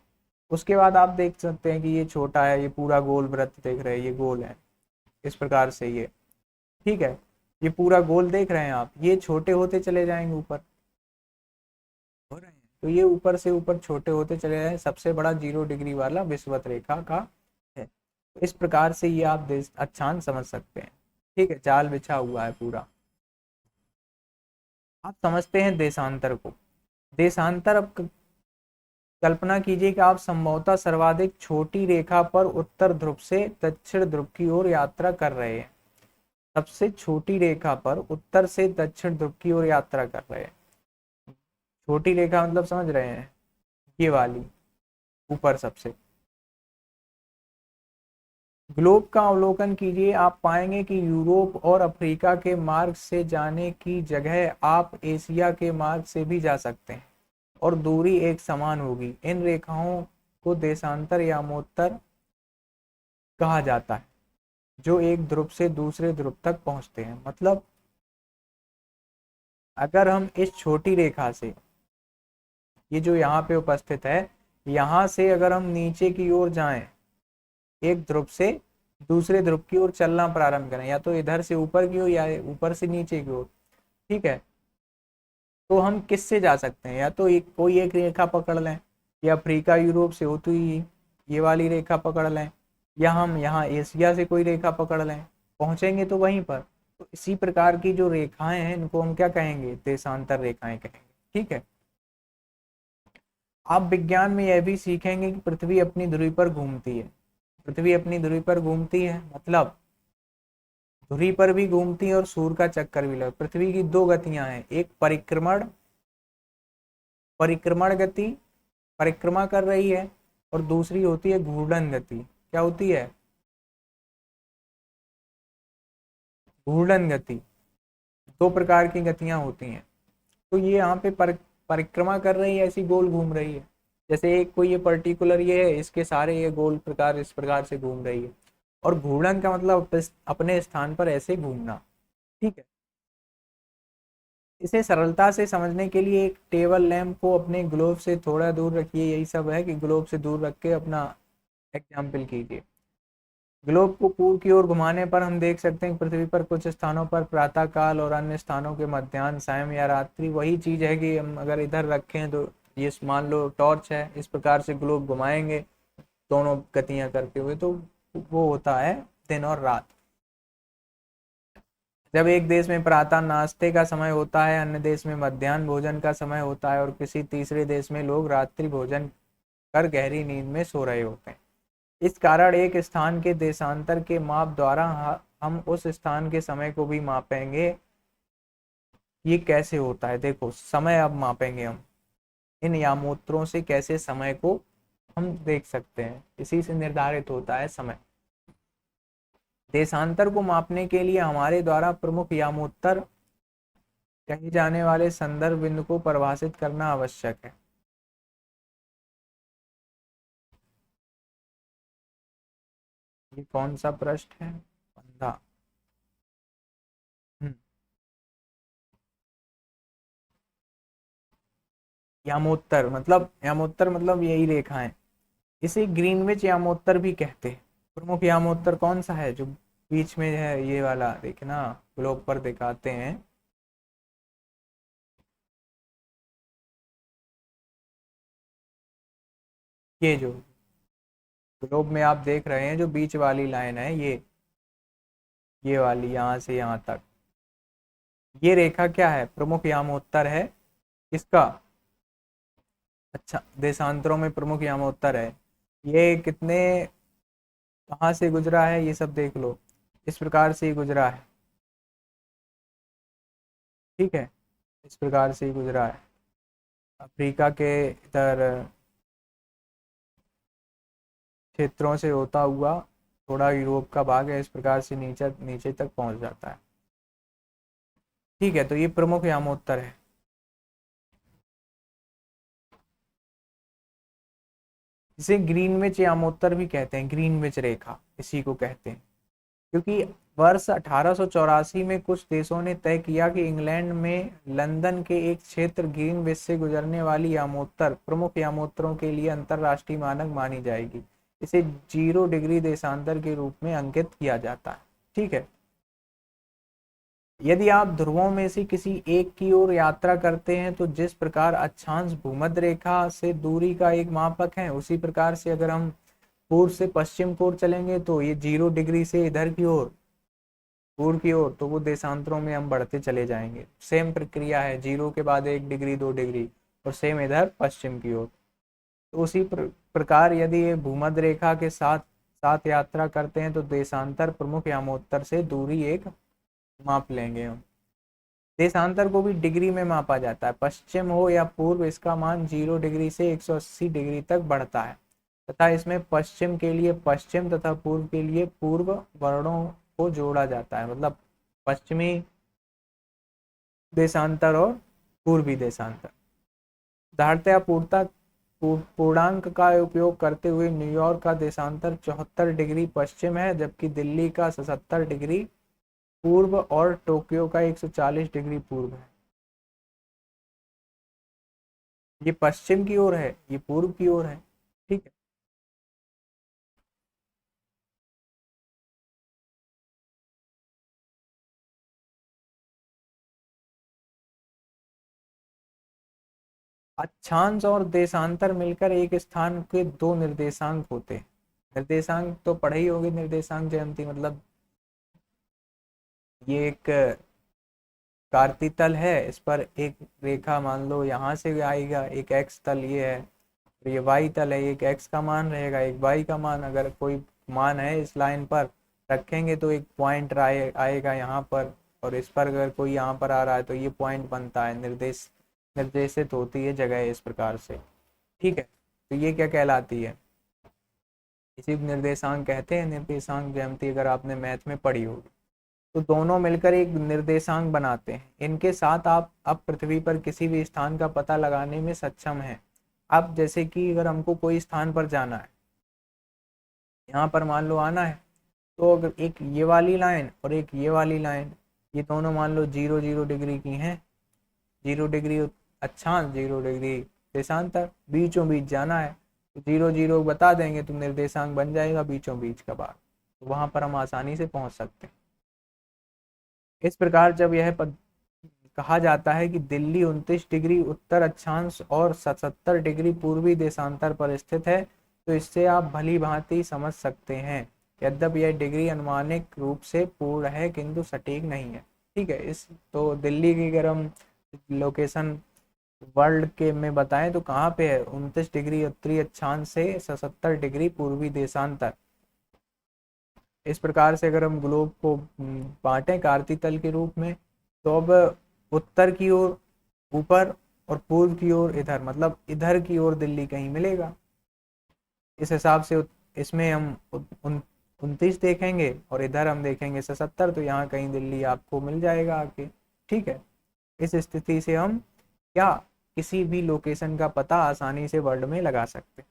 उसके बाद आप देख सकते हैं कि ये छोटा है, ये पूरा गोल वृत्त देख रहे हैं, ये गोल है इस प्रकार से ये। ठीक है, ये पूरा गोल देख रहे हैं आप, ये छोटे होते चले जाएंगे ऊपर, हो रहे हैं, तो ये ऊपर से ऊपर छोटे होते चले जाए, सबसे बड़ा 0 डिग्री वाला विषुवत रेखा का है। तो इस प्रकार से ये आप देश अक्षांश समझ सकते हैं। ठीक है, जाल बिछा हुआ है पूरा। आप समझते हैं देशांतर को। देशांतर, अब कल्पना कीजिए कि आप संभवतः सर्वाधिक छोटी रेखा पर उत्तर ध्रुव से दक्षिण ध्रुव की ओर यात्रा कर रहे हैं। सबसे छोटी रेखा पर उत्तर से दक्षिण ध्रुव की ओर यात्रा कर रहे हैं। छोटी रेखा मतलब समझ रहे हैं, ये वाली ऊपर सबसे। ग्लोब का अवलोकन कीजिए, आप पाएंगे कि यूरोप और अफ्रीका के मार्ग से जाने की जगह आप एशिया के मार्ग से भी जा सकते हैं और दूरी एक समान होगी। इन रेखाओं को देशांतर यामोत्तर कहा जाता है, जो एक ध्रुव से दूसरे ध्रुव तक पहुंचते हैं। मतलब अगर हम इस छोटी रेखा से, ये जो यहाँ पे उपस्थित है, यहाँ से अगर हम नीचे की ओर जाएं, एक ध्रुव से दूसरे ध्रुव की ओर चलना प्रारंभ करें, या तो इधर से ऊपर की ओर या ऊपर से नीचे की ओर, ठीक है, तो हम किससे जा सकते हैं, या तो एक कोई एक रेखा पकड़ लें, या अफ्रीका यूरोप से होती हुई ये वाली रेखा पकड़ लें, या हम यहाँ एशिया से कोई रेखा पकड़ लें, पहुंचेंगे तो वहीं पर। तो इसी प्रकार की जो रेखाएं हैं इनको हम क्या कहेंगे, देशांतर रेखाएं कहेंगे। ठीक है, आप विज्ञान में यह भी सीखेंगे कि पृथ्वी अपनी धुरी पर घूमती है। पृथ्वी अपनी धुरी पर घूमती है मतलब धुरी पर भी घूमती है और सूर्य का चक्कर भी लगा। पृथ्वी की दो गतियां हैं, एक परिक्रमण, परिक्रमण गति, परिक्रमा कर रही है, और दूसरी होती है घूर्णन गति। क्या होती है, घूर्णन गति। दो प्रकार की गतियां होती हैं। तो ये यहाँ पे परिक्रमा कर रही है, ऐसी गोल घूम रही है। जैसे एक कोई ये पर्टिकुलर ये है, इसके सारे ये गोल प्रकार इस प्रकार से घूम रही है। और घूर्णन का मतलब अपने स्थान पर ऐसे घूमना। ठीक है, इसे सरलता से समझने के लिए एक टेबल लैंप को अपने ग्लोब से थोड़ा दूर रखिए। यही सब है कि ग्लोब से दूर रख के अपना एग्जाम्पल कीजिए। ग्लोब को पूर्व की ओर घुमाने पर हम देख सकते हैं कि पृथ्वी पर कुछ स्थानों पर प्रातः काल और अन्य स्थानों के मध्याह्न, सायं या रात्रि। वही चीज है कि हम अगर इधर रखें तो ये मान लो टॉर्च है, इस प्रकार से ग्लोब घुमाएंगे दोनों गतियां करते हुए, तो वो होता है दिन और रात। जब एक देश में प्रातः नाश्ते का समय होता है, अन्य देश में मध्याह्न भोजन का समय होता है, और किसी तीसरे देश में लोग रात्रि भोजन कर गहरी नींद में सो रहे होते हैं। इस कारण एक स्थान के देशांतर के माप द्वारा हम उस स्थान के समय को भी मापेंगे। ये कैसे होता है, देखो समय अब मापेंगे हम इन यामोत्रों से, कैसे समय को हम देख सकते हैं, इसी से निर्धारित होता है समय। देशांतर को मापने के लिए हमारे द्वारा प्रमुख यामोत्तर कहे जाने वाले संदर्भ बिंदु को परिभाषित करना आवश्यक है। ये कौन सा पृष्ठ है, 15। यामोत्तर मतलब यही रेखा है। इसे ग्रीनविच यामोत्तर भी कहते हैं। प्रमुख यामोत्तर कौन सा है, जो बीच में है ये वाला, देखना ग्लोब पर दिखाते हैं। ये जो ग्लोब में आप देख रहे हैं, जो बीच वाली लाइन है, ये वाली यहाँ से यहाँ तक, ये रेखा क्या है, प्रमुख यामोत्तर है इसका। अच्छा, देशांतरों में प्रमुख यामोत्तर है। ये कितने, कहाँ से गुजरा है, ये सब देख लो। इस प्रकार से ही गुजरा है। ठीक है, इस प्रकार से ही गुजरा है। अफ्रीका के इधर क्षेत्रों से होता हुआ थोड़ा यूरोप का भाग है, इस प्रकार से नीचे नीचे तक पहुंच जाता है। ठीक है, तो ये प्रमुख यामोत्तर है। इसे ग्रीनविच यामोत्तर भी कहते हैं, ग्रीनविच रेखा इसी को कहते हैं, क्योंकि वर्ष 1884 में कुछ देशों ने तय किया कि इंग्लैंड में लंदन के एक क्षेत्र ग्रीनविच से गुजरने वाली यामोत्तर प्रमुख यामोत्तरों के लिए अंतरराष्ट्रीय मानक मानी जाएगी। इसे 0 डिग्री देशांतर के रूप में अंकित किया जाता है। ठीक है, यदि आप ध्रुवों में से किसी एक की ओर यात्रा करते हैं तो जिस प्रकार अक्षांश भूमध्य रेखा से दूरी का एक मापक है, उसी प्रकार से अगर हम पूर्व से पश्चिम की ओर चलेंगे तो ये 0 डिग्री से इधर की ओर पूर्व की ओर, तो वो देशांतरों में हम बढ़ते चले जाएंगे। सेम प्रक्रिया है, 0 के बाद 1 डिग्री 2 डिग्री, और सेम इधर पश्चिम की ओर। तो उसी प्रकार यदि ये भूमध्य रेखा के साथ साथ यात्रा करते हैं तो देशांतर प्रमुख यामोत्तर से दूरी एक माप लेंगे हम। देशांतर को भी डिग्री में मापा जाता है, पश्चिम हो या पूर्व इसका मान 0 डिग्री से 180 डिग्री तक बढ़ता है, तथा इसमें पश्चिम के लिए पश्चिम तथा पूर्व के लिए पूर्व वर्णों को जोड़ा जाता है, मतलब पश्चिमी देशांतर और पूर्वी देशांतर। धारणतया पूर्णांक का उपयोग करते हुए न्यूयॉर्क का देशांतर 74 डिग्री पश्चिम है, जबकि दिल्ली का 77 डिग्री पूर्व और टोक्यो का 140 डिग्री पूर्व है। ये पश्चिम की ओर है, ये पूर्व की ओर है। ठीक है, अक्षांश और देशांतर मिलकर एक स्थान के दो निर्देशांक होते हैं। निर्देशांक तो पढ़े ही होगे, निर्देशांक जयंती, मतलब ये एक कार्तीय तल है, इस पर एक रेखा मान लो यहाँ से आएगा, एक एक्स तल ये है, और ये वाई तल है, एक एक्स का मान रहेगा, एक वाई का मान। अगर कोई मान है इस लाइन पर रखेंगे तो एक पॉइंट आएगा यहाँ पर, और इस पर अगर कोई यहाँ पर आ रहा है तो ये पॉइंट बनता है, निर्देशित होती है जगह इस प्रकार से। ठीक है, तो ये क्या कहलाती है, इसी निर्देशांक कहते हैं, निर्देशांक ज्यामिति, अगर आपने मैथ में पढ़ी होगी। तो दोनों मिलकर एक निर्देशांक बनाते हैं। इनके साथ आप अब पृथ्वी पर किसी भी स्थान का पता लगाने में सक्षम हैं। अब जैसे कि अगर हमको कोई स्थान पर जाना है, यहाँ पर मान लो आना है, तो अगर एक ये वाली लाइन और एक ये वाली लाइन, ये दोनों मान लो 0 0 डिग्री की हैं, 0 डिग्री अक्षांश, 0 डिग्री देशांतर, बीचों बीच जाना है, तो 0 0 बता देंगे तो निर्देशांक बन जाएगा बीचों बीच का बार, तो वहां पर हम आसानी से पहुंच सकते हैं। इस प्रकार जब यह कहा जाता है कि दिल्ली 29 डिग्री उत्तर अक्षांश और 77 डिग्री पूर्वी देशांतर पर स्थित है, तो इससे आप भली भांति समझ सकते हैं। यद्यपि यह डिग्री अनुमानिक रूप से पूर्ण है किंतु सटीक नहीं है। ठीक है, इस तो दिल्ली की अगर हम लोकेशन वर्ल्ड के में बताएं तो कहाँ पे है, 29 डिग्री उत्तरी अक्षांश से 77 डिग्री पूर्वी देशांतर। इस प्रकार से अगर हम ग्लोब को बांटें कार्तीय तल के रूप में, तो अब उत्तर की ओर ऊपर और पूर्व की ओर इधर, मतलब इधर की ओर दिल्ली कहीं मिलेगा। इस हिसाब से इसमें हम 29 देखेंगे और इधर हम देखेंगे 77, तो यहाँ कहीं दिल्ली आपको मिल जाएगा आके। ठीक है, इस स्थिति से हम क्या किसी भी लोकेशन का पता आसानी से वर्ल्ड में लगा सकते हैं।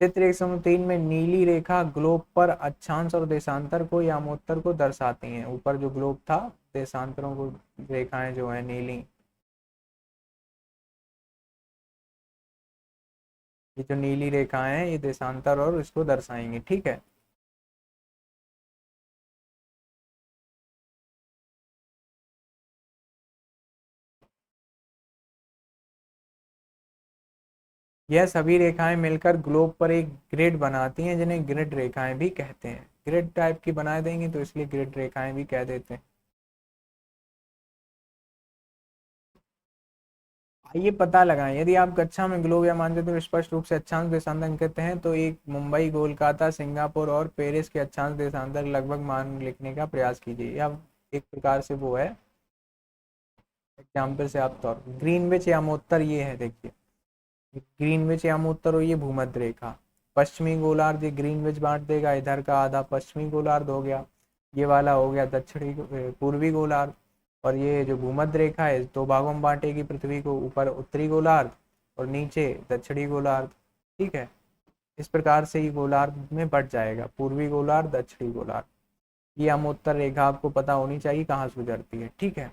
चित्र 103 में नीली रेखा ग्लोब पर अक्षांश और देशांतर को यामोत्तर को दर्शाती हैं। ऊपर जो ग्लोब था, देशांतरों को रेखाएं जो है नीली, ये जो नीली रेखाएं हैं ये देशांतर और इसको दर्शाएंगे। ठीक है, यह सभी रेखाएं मिलकर ग्लोब पर एक ग्रिड बनाती हैं, जिन्हें ग्रिड रेखाएं भी कहते हैं। ग्रिड टाइप की बना देंगे तो इसलिए ग्रिड रेखाएं भी कह देते हैं। आइए पता लगाएं, यदि आप कक्षा में ग्लोब या मानचित्र स्पष्ट रूप से अक्षांश देशांतर अंकित हैं तो एक मुंबई, कोलकाता, सिंगापुर और पेरिस के अक्षांश देशांतर लगभग मान लिखने का प्रयास कीजिए। या एक प्रकार से वो है एग्जाम्पल से आप तौर ग्रीनविच यामोत्तर ये है, देखिए ग्रीनविच यामोत्तर और ये भूमध्य रेखा, पश्चिमी गोलार्ध ये ग्रीनविच बांट देगा, इधर का आधा पश्चिमी गोलार्ध हो गया, ये वाला हो गया दक्षिणी पूर्वी गोलार्ध, और ये जो भूमध्य रेखा है दो भागों में बांटेगी पृथ्वी को, ऊपर उत्तरी गोलार्ध और नीचे दक्षिणी गोलार्ध। ठीक है, इस प्रकार से ये गोलार्ध में बट जाएगा, पूर्वी गोलार्ध दक्षिणी गोलार्ध। ये अमोत्तर रेखा आपको पता होनी चाहिए कहाँ से गुजरती है। ठीक है,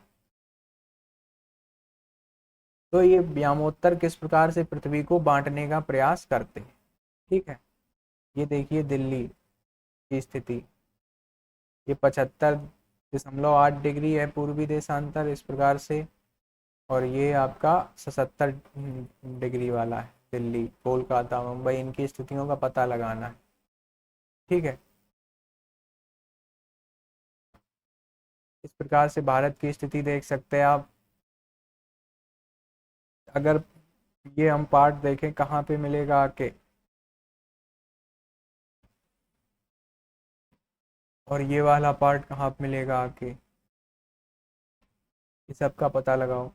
तो ये व्यामोत्तर किस प्रकार से पृथ्वी को बांटने का प्रयास करते हैं। ठीक है, ये देखिए दिल्ली की स्थिति, ये 75.8 डिग्री है पूर्वी देशांतर इस प्रकार से, और ये आपका 77 डिग्री वाला है दिल्ली, कोलकाता, मुंबई, इनकी स्थितियों का पता लगाना है। ठीक है, इस प्रकार से भारत की स्थिति देख सकते हैं आप। अगर ये हम पार्ट देखें कहाँ पे मिलेगा आके, और ये वाला पार्ट कहाँ पे मिलेगा आके, इस सब का पता लगाओ।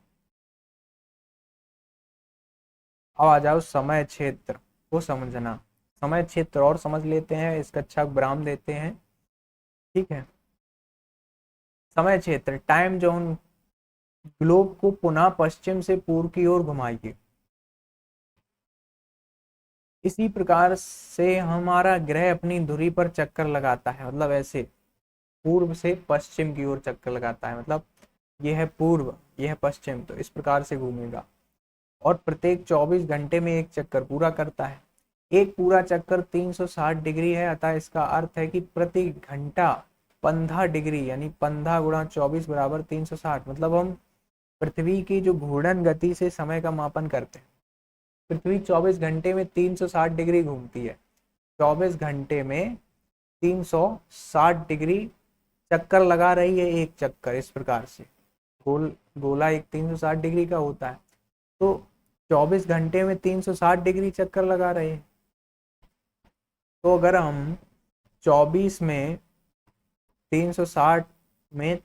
अब आ जाओ समय क्षेत्र को समझना। समय क्षेत्र और समझ लेते हैं, इसका अच्छा विराम देते हैं। ठीक है, समय क्षेत्र टाइम जोन ग्लोब को पुनः पश्चिम से पूर्व की ओर घुमाइए। इसी प्रकार से हमारा ग्रह अपनी धुरी पर चक्कर लगाता है, मतलब ऐसे पूर्व से पश्चिम की ओर चक्कर लगाता है, मतलब यह है पूर्व, यह है पश्चिम, तो इस प्रकार से घूमेगा और प्रत्येक 24 घंटे में एक चक्कर पूरा करता है। एक पूरा चक्कर 360 डिग्री है, अतः इसका अर्थ है कि प्रति घंटा 15 डिग्री, यानी 15 गुणा 24 बराबर 360, मतलब हम पृथ्वी की जो घूर्णन गति से समय का मापन करते हैं। पृथ्वी 24 घंटे में 360 डिग्री घूमती है, 24 घंटे में 360 डिग्री चक्कर लगा रही है, एक चक्कर इस प्रकार से गोला एक 360 डिग्री का होता है, तो 24 घंटे में 360 डिग्री चक्कर लगा रहे हैं। तो अगर हम 24 में 360 में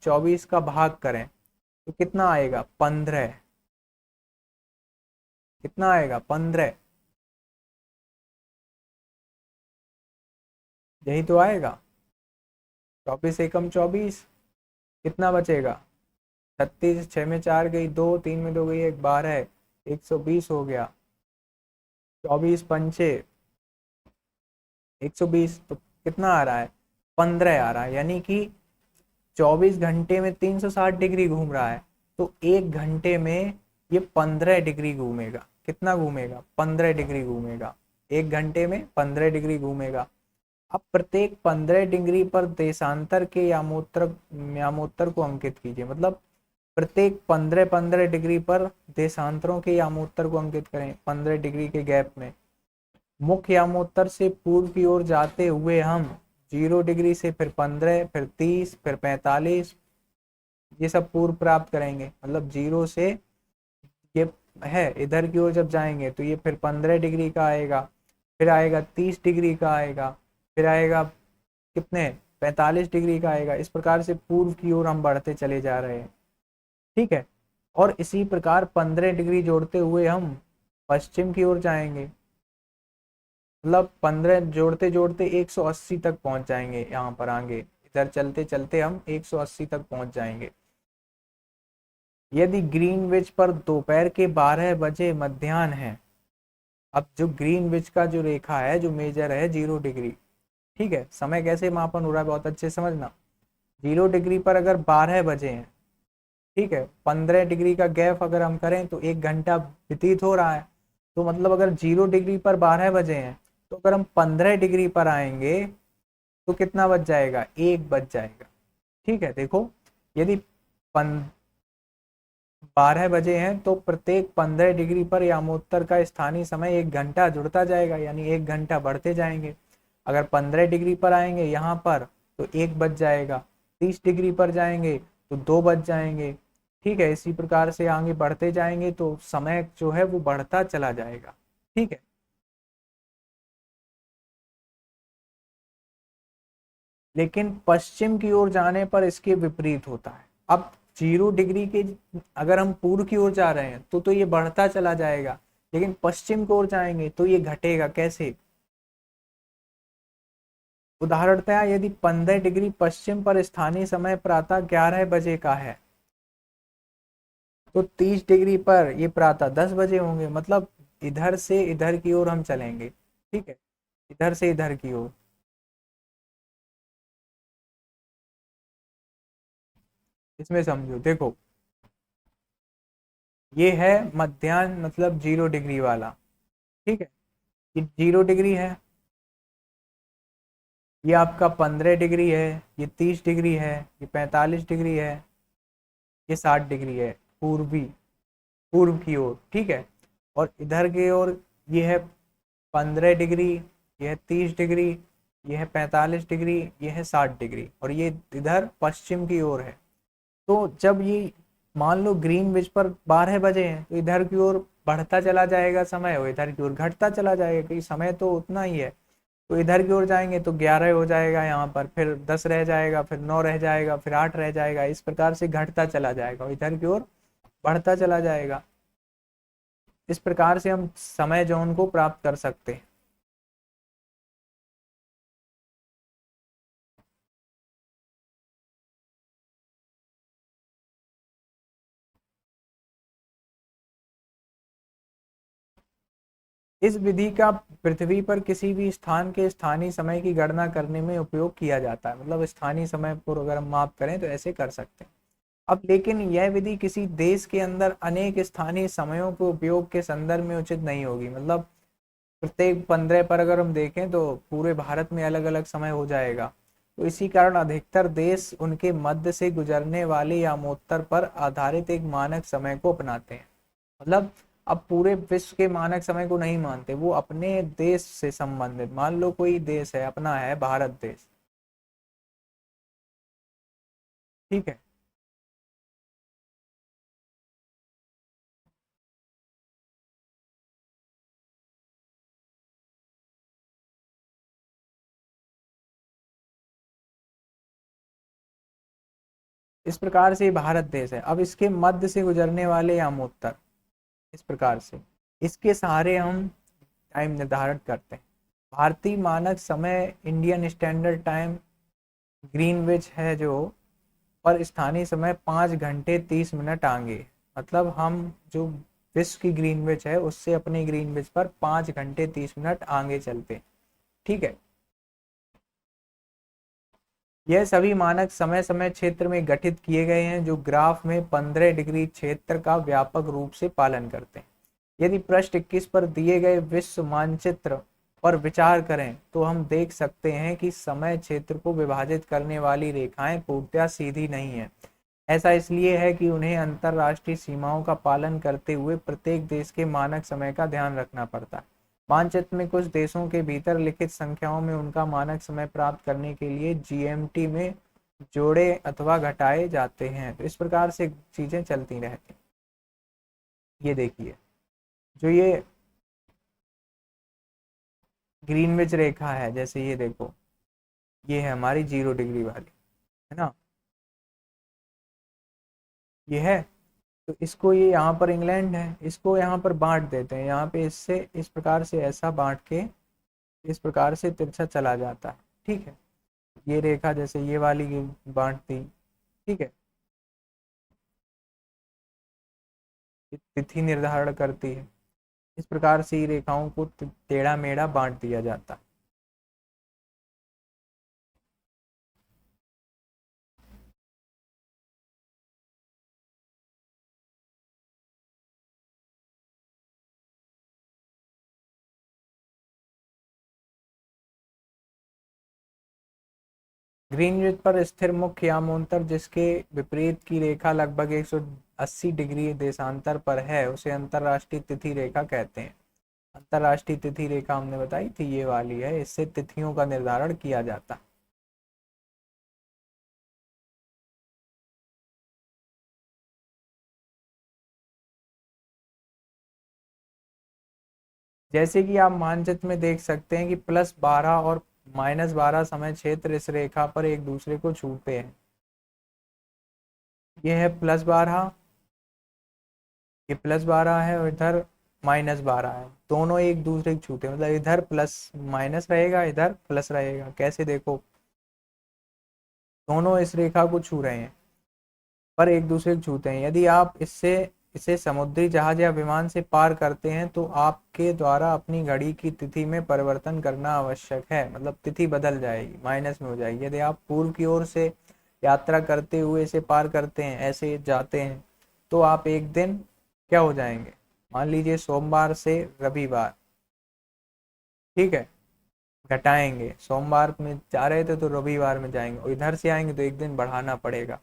24 का भाग करें तो कितना आएगा, 15, कितना आएगा 15, यही तो आएगा। 24 एकम 24, कितना बचेगा 36, 6 में 4 गई 2, 3 में 2 गई 1, 12, 120 हो गया। 24 पंचे 120, तो कितना आ रहा है 15 आ रहा है, यानी कि 24 घंटे में 360 डिग्री घूम रहा है, तो एक घंटे में ये 15 डिग्री घूमेगा। कितना घूमेगा, 15 डिग्री घूमेगा, एक घंटे में 15 डिग्री घूमेगा। अब प्रत्येक 15 डिग्री पर देशांतर के यामोत्तर को अंकित कीजिए, मतलब प्रत्येक 15-15 डिग्री पर देशांतरों के यामोत्तर को अंकित करें 15 डिग्री के गैप में। मुख्य यामोत्तर से पूर्व की ओर जाते हुए हम 0 डिग्री से फिर 15, फिर 30, फिर 45, ये सब पूर्व प्राप्त करेंगे, मतलब 0 से ये है इधर की ओर जब जाएंगे तो ये फिर 15 डिग्री का आएगा, फिर आएगा 30 डिग्री का आएगा, फिर आएगा कितने 45 डिग्री का आएगा। इस प्रकार से पूर्व की ओर हम बढ़ते चले जा रहे हैं। ठीक है, और इसी प्रकार 15 डिग्री जोड़ते हुए हम पश्चिम की ओर जाएंगे, मतलब 15 जोड़ते जोड़ते 180 तक पहुंच जाएंगे, यहाँ पर आगे इधर चलते चलते हम 180 तक पहुंच जाएंगे। यदि ग्रीनविच पर दोपहर के 12 बजे मध्याह्न है, अब जो ग्रीनविच का जो रेखा है जो मेजर है 0 डिग्री। ठीक है, समय कैसे मापन हो रहा है बहुत अच्छे से समझना। 0 डिग्री पर अगर 12 बजे हैं, ठीक है, 15 डिग्री का गैप अगर हम करें तो एक घंटा व्यतीत हो रहा है, तो मतलब अगर 0 डिग्री पर 12 बजे हैं तो अगर हम 15 डिग्री पर आएंगे तो कितना बच जाएगा, 1 बच जाएगा। ठीक है, देखो यदि 12 बजे हैं तो प्रत्येक 15 डिग्री पर यामोत्तर का स्थानीय समय 1 घंटा जुड़ता जाएगा, यानी 1 घंटा बढ़ते जाएंगे। अगर 15 डिग्री पर आएंगे यहाँ पर तो 1 बच जाएगा, 30 डिग्री पर जाएंगे तो 2 बच जाएंगे। ठीक है, इसी प्रकार से आगे बढ़ते जाएंगे तो समय जो है वो बढ़ता चला जाएगा। ठीक है, लेकिन पश्चिम की ओर जाने पर इसके विपरीत होता है। अब 0 डिग्री के अगर हम पूर्व की ओर जा रहे हैं तो ये बढ़ता चला जाएगा, लेकिन पश्चिम की ओर जाएंगे तो ये घटेगा। कैसे, उदाहरणतः यदि 15 डिग्री पश्चिम पर स्थानीय समय प्रातः 11 बजे का है, तो 30 डिग्री पर ये प्रातः 10 बजे होंगे। मतलब इधर से इधर की ओर हम चलेंगे, ठीक है, इधर से इधर की ओर। इसमें समझो, देखो ये है मध्याह्न, मतलब 0 डिग्री वाला, ठीक है, ये 0 डिग्री है, ये आपका 15 डिग्री है, ये 30 डिग्री है, ये 45 डिग्री है, ये 60 डिग्री है, पूर्वी, पूर्व की ओर, ठीक है। और इधर की ओर ये है 15 डिग्री, ये है 30 डिग्री, ये है 45 डिग्री, ये है 60 डिग्री, और ये इधर पश्चिम की ओर है। तो जब ये मान लो ग्रीनविच पर 12 बजे हैं, तो इधर की ओर बढ़ता चला जाएगा समय, और इधर की ओर घटता चला जाएगा, क्योंकि समय तो उतना ही है। तो इधर की ओर जाएंगे तो 11 हो जाएगा यहाँ पर, फिर 10 रह जाएगा, फिर 9 रह जाएगा, फिर 8 रह जाएगा, इस प्रकार से घटता चला जाएगा और इधर की ओर बढ़ता चला जाएगा। इस प्रकार से हम समय जोन को प्राप्त कर सकते हैं। इस विधि का पृथ्वी पर किसी भी स्थान के स्थानीय समय की गणना करने में उपयोग किया जाता है। मतलब स्थानीय समय को अगर हम माप करें तो ऐसे कर सकते हैं। अब लेकिन यह विधि किसी देश के अंदर अनेक स्थानीय समयों के उपयोग के संदर्भ में उचित नहीं होगी। मतलब प्रत्येक 15 पर अगर हम देखें तो पूरे भारत में अलग अलग समय हो जाएगा। तो इसी कारण अधिकतर देश उनके मध्य से गुजरने वाले यामोत्तर पर आधारित एक मानक समय को अपनाते हैं। मतलब अब पूरे विश्व के मानक समय को नहीं मानते, वो अपने देश से संबंधित, मान लो कोई देश है, अपना है भारत देश, ठीक है, इस प्रकार से ये भारत देश है। अब इसके मध्य से गुजरने वाले यामोत्तर, इस प्रकार से इसके सहारे हम टाइम निर्धारित करते हैं। भारतीय मानक समय इंडियन स्टैंडर्ड टाइम ग्रीनविच है जो, पर स्थानीय समय 5 घंटे 30 मिनट आगे। मतलब हम जो विश्व की ग्रीनविच है उससे अपनी ग्रीनविच पर 5 घंटे 30 मिनट आगे चलते हैं, ठीक है। यह सभी मानक समय समय क्षेत्र में गठित किए गए हैं जो ग्राफ में 15 डिग्री क्षेत्र का व्यापक रूप से पालन करते हैं। यदि पृष्ठ 21 पर दिए गए विश्व मानचित्र पर विचार करें तो हम देख सकते हैं कि समय क्षेत्र को विभाजित करने वाली रेखाएं पूर्णतया सीधी नहीं है। ऐसा इसलिए है कि उन्हें अंतरराष्ट्रीय सीमाओं का पालन करते हुए प्रत्येक देश के मानक समय का ध्यान रखना पड़ता है। मानचित्र में कुछ देशों के भीतर लिखित संख्याओं में उनका मानक समय प्राप्त करने के लिए जीएमटी में जोड़े अथवा घटाए जाते हैं। तो इस प्रकार से चीजें चलती रहती। ये देखिए, जो ये ग्रीनविच रेखा है, जैसे ये देखो, ये है हमारी 0 डिग्री वाली, है ना, ये है। तो इसको, ये यहाँ पर इंग्लैंड है, इसको यहाँ पर बांट देते हैं, यहाँ पे इससे इस प्रकार से ऐसा बांट के इस प्रकार से तिरछा चला जाता है, ठीक है। ये रेखा जैसे ये वाली बांट दी, ठीक है, तिथि निर्धारण करती है। इस प्रकार से ही रेखाओं को टेढ़ा मेढ़ा बांट दिया जाता है। ग्रीनविच पर स्थिर मुख्य यामोत्तर जिसके विपरीत की रेखा लगभग 180 डिग्री देशांतर पर है उसे अंतरराष्ट्रीय तिथि रेखा कहते हैं। अंतरराष्ट्रीय तिथि रेखा हमने बताई थी, ये वाली है, इससे तिथियों का निर्धारण किया जाता है। जैसे कि आप मानचित्र में देख सकते हैं कि +12 और -12 समय क्षेत्र इस रेखा पर एक दूसरे को छूते हैं। ये है +12, ये +12 है, और इधर -12 है, दोनों एक दूसरे को छूते हैं, मतलब इधर प्लस माइनस रहेगा, इधर प्लस रहेगा। कैसे देखो, दोनों इस रेखा को छू रहे हैं पर एक दूसरे को छूते हैं। यदि आप इससे इसे समुद्री जहाज या विमान से पार करते हैं तो आपके द्वारा अपनी घड़ी की तिथि में परिवर्तन करना आवश्यक है, मतलब तिथि बदल जाएगी, माइनस में हो जाएगी। यदि आप पूर्व की ओर से यात्रा करते हुए इसे पार करते हैं, ऐसे जाते हैं, तो आप एक दिन क्या हो जाएंगे, मान लीजिए सोमवार से रविवार, ठीक है, घटाएंगे, सोमवार में जा रहे थे तो रविवार में जाएंगे, और इधर से आएंगे तो एक दिन बढ़ाना पड़ेगा,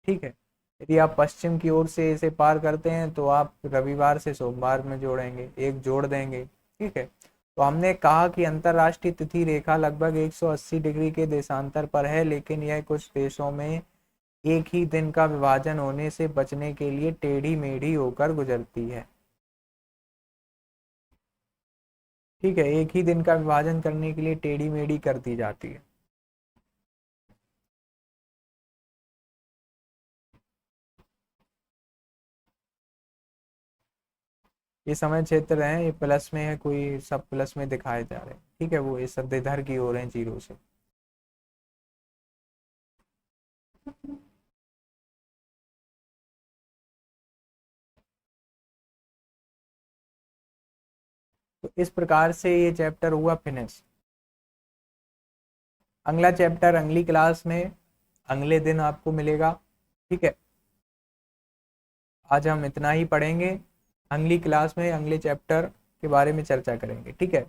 ठीक है। यदि आप पश्चिम की ओर से इसे पार करते हैं तो आप रविवार से सोमवार में जोड़ेंगे, एक जोड़ देंगे, ठीक है। तो हमने कहा कि अंतरराष्ट्रीय तिथि रेखा लगभग 180 डिग्री के देशांतर पर है, लेकिन यह कुछ देशों में एक ही दिन का विभाजन होने से बचने के लिए टेढ़ी मेढ़ी होकर गुजरती है, ठीक है, एक ही दिन का विभाजन करने के लिए टेढ़ी मेढ़ी कर दी जाती है। ये समय क्षेत्र है, ये प्लस में है, कोई सब प्लस में दिखाए जा रहे हैं, ठीक है, वो ये सब इधर की ओर है जीरो से। तो इस प्रकार से ये चैप्टर हुआ फिनिश। अगला चैप्टर अगली क्लास में अगले दिन आपको मिलेगा, ठीक है। आज हम इतना ही पढ़ेंगे, अगली क्लास में अगले चैप्टर के बारे में चर्चा करेंगे, ठीक है।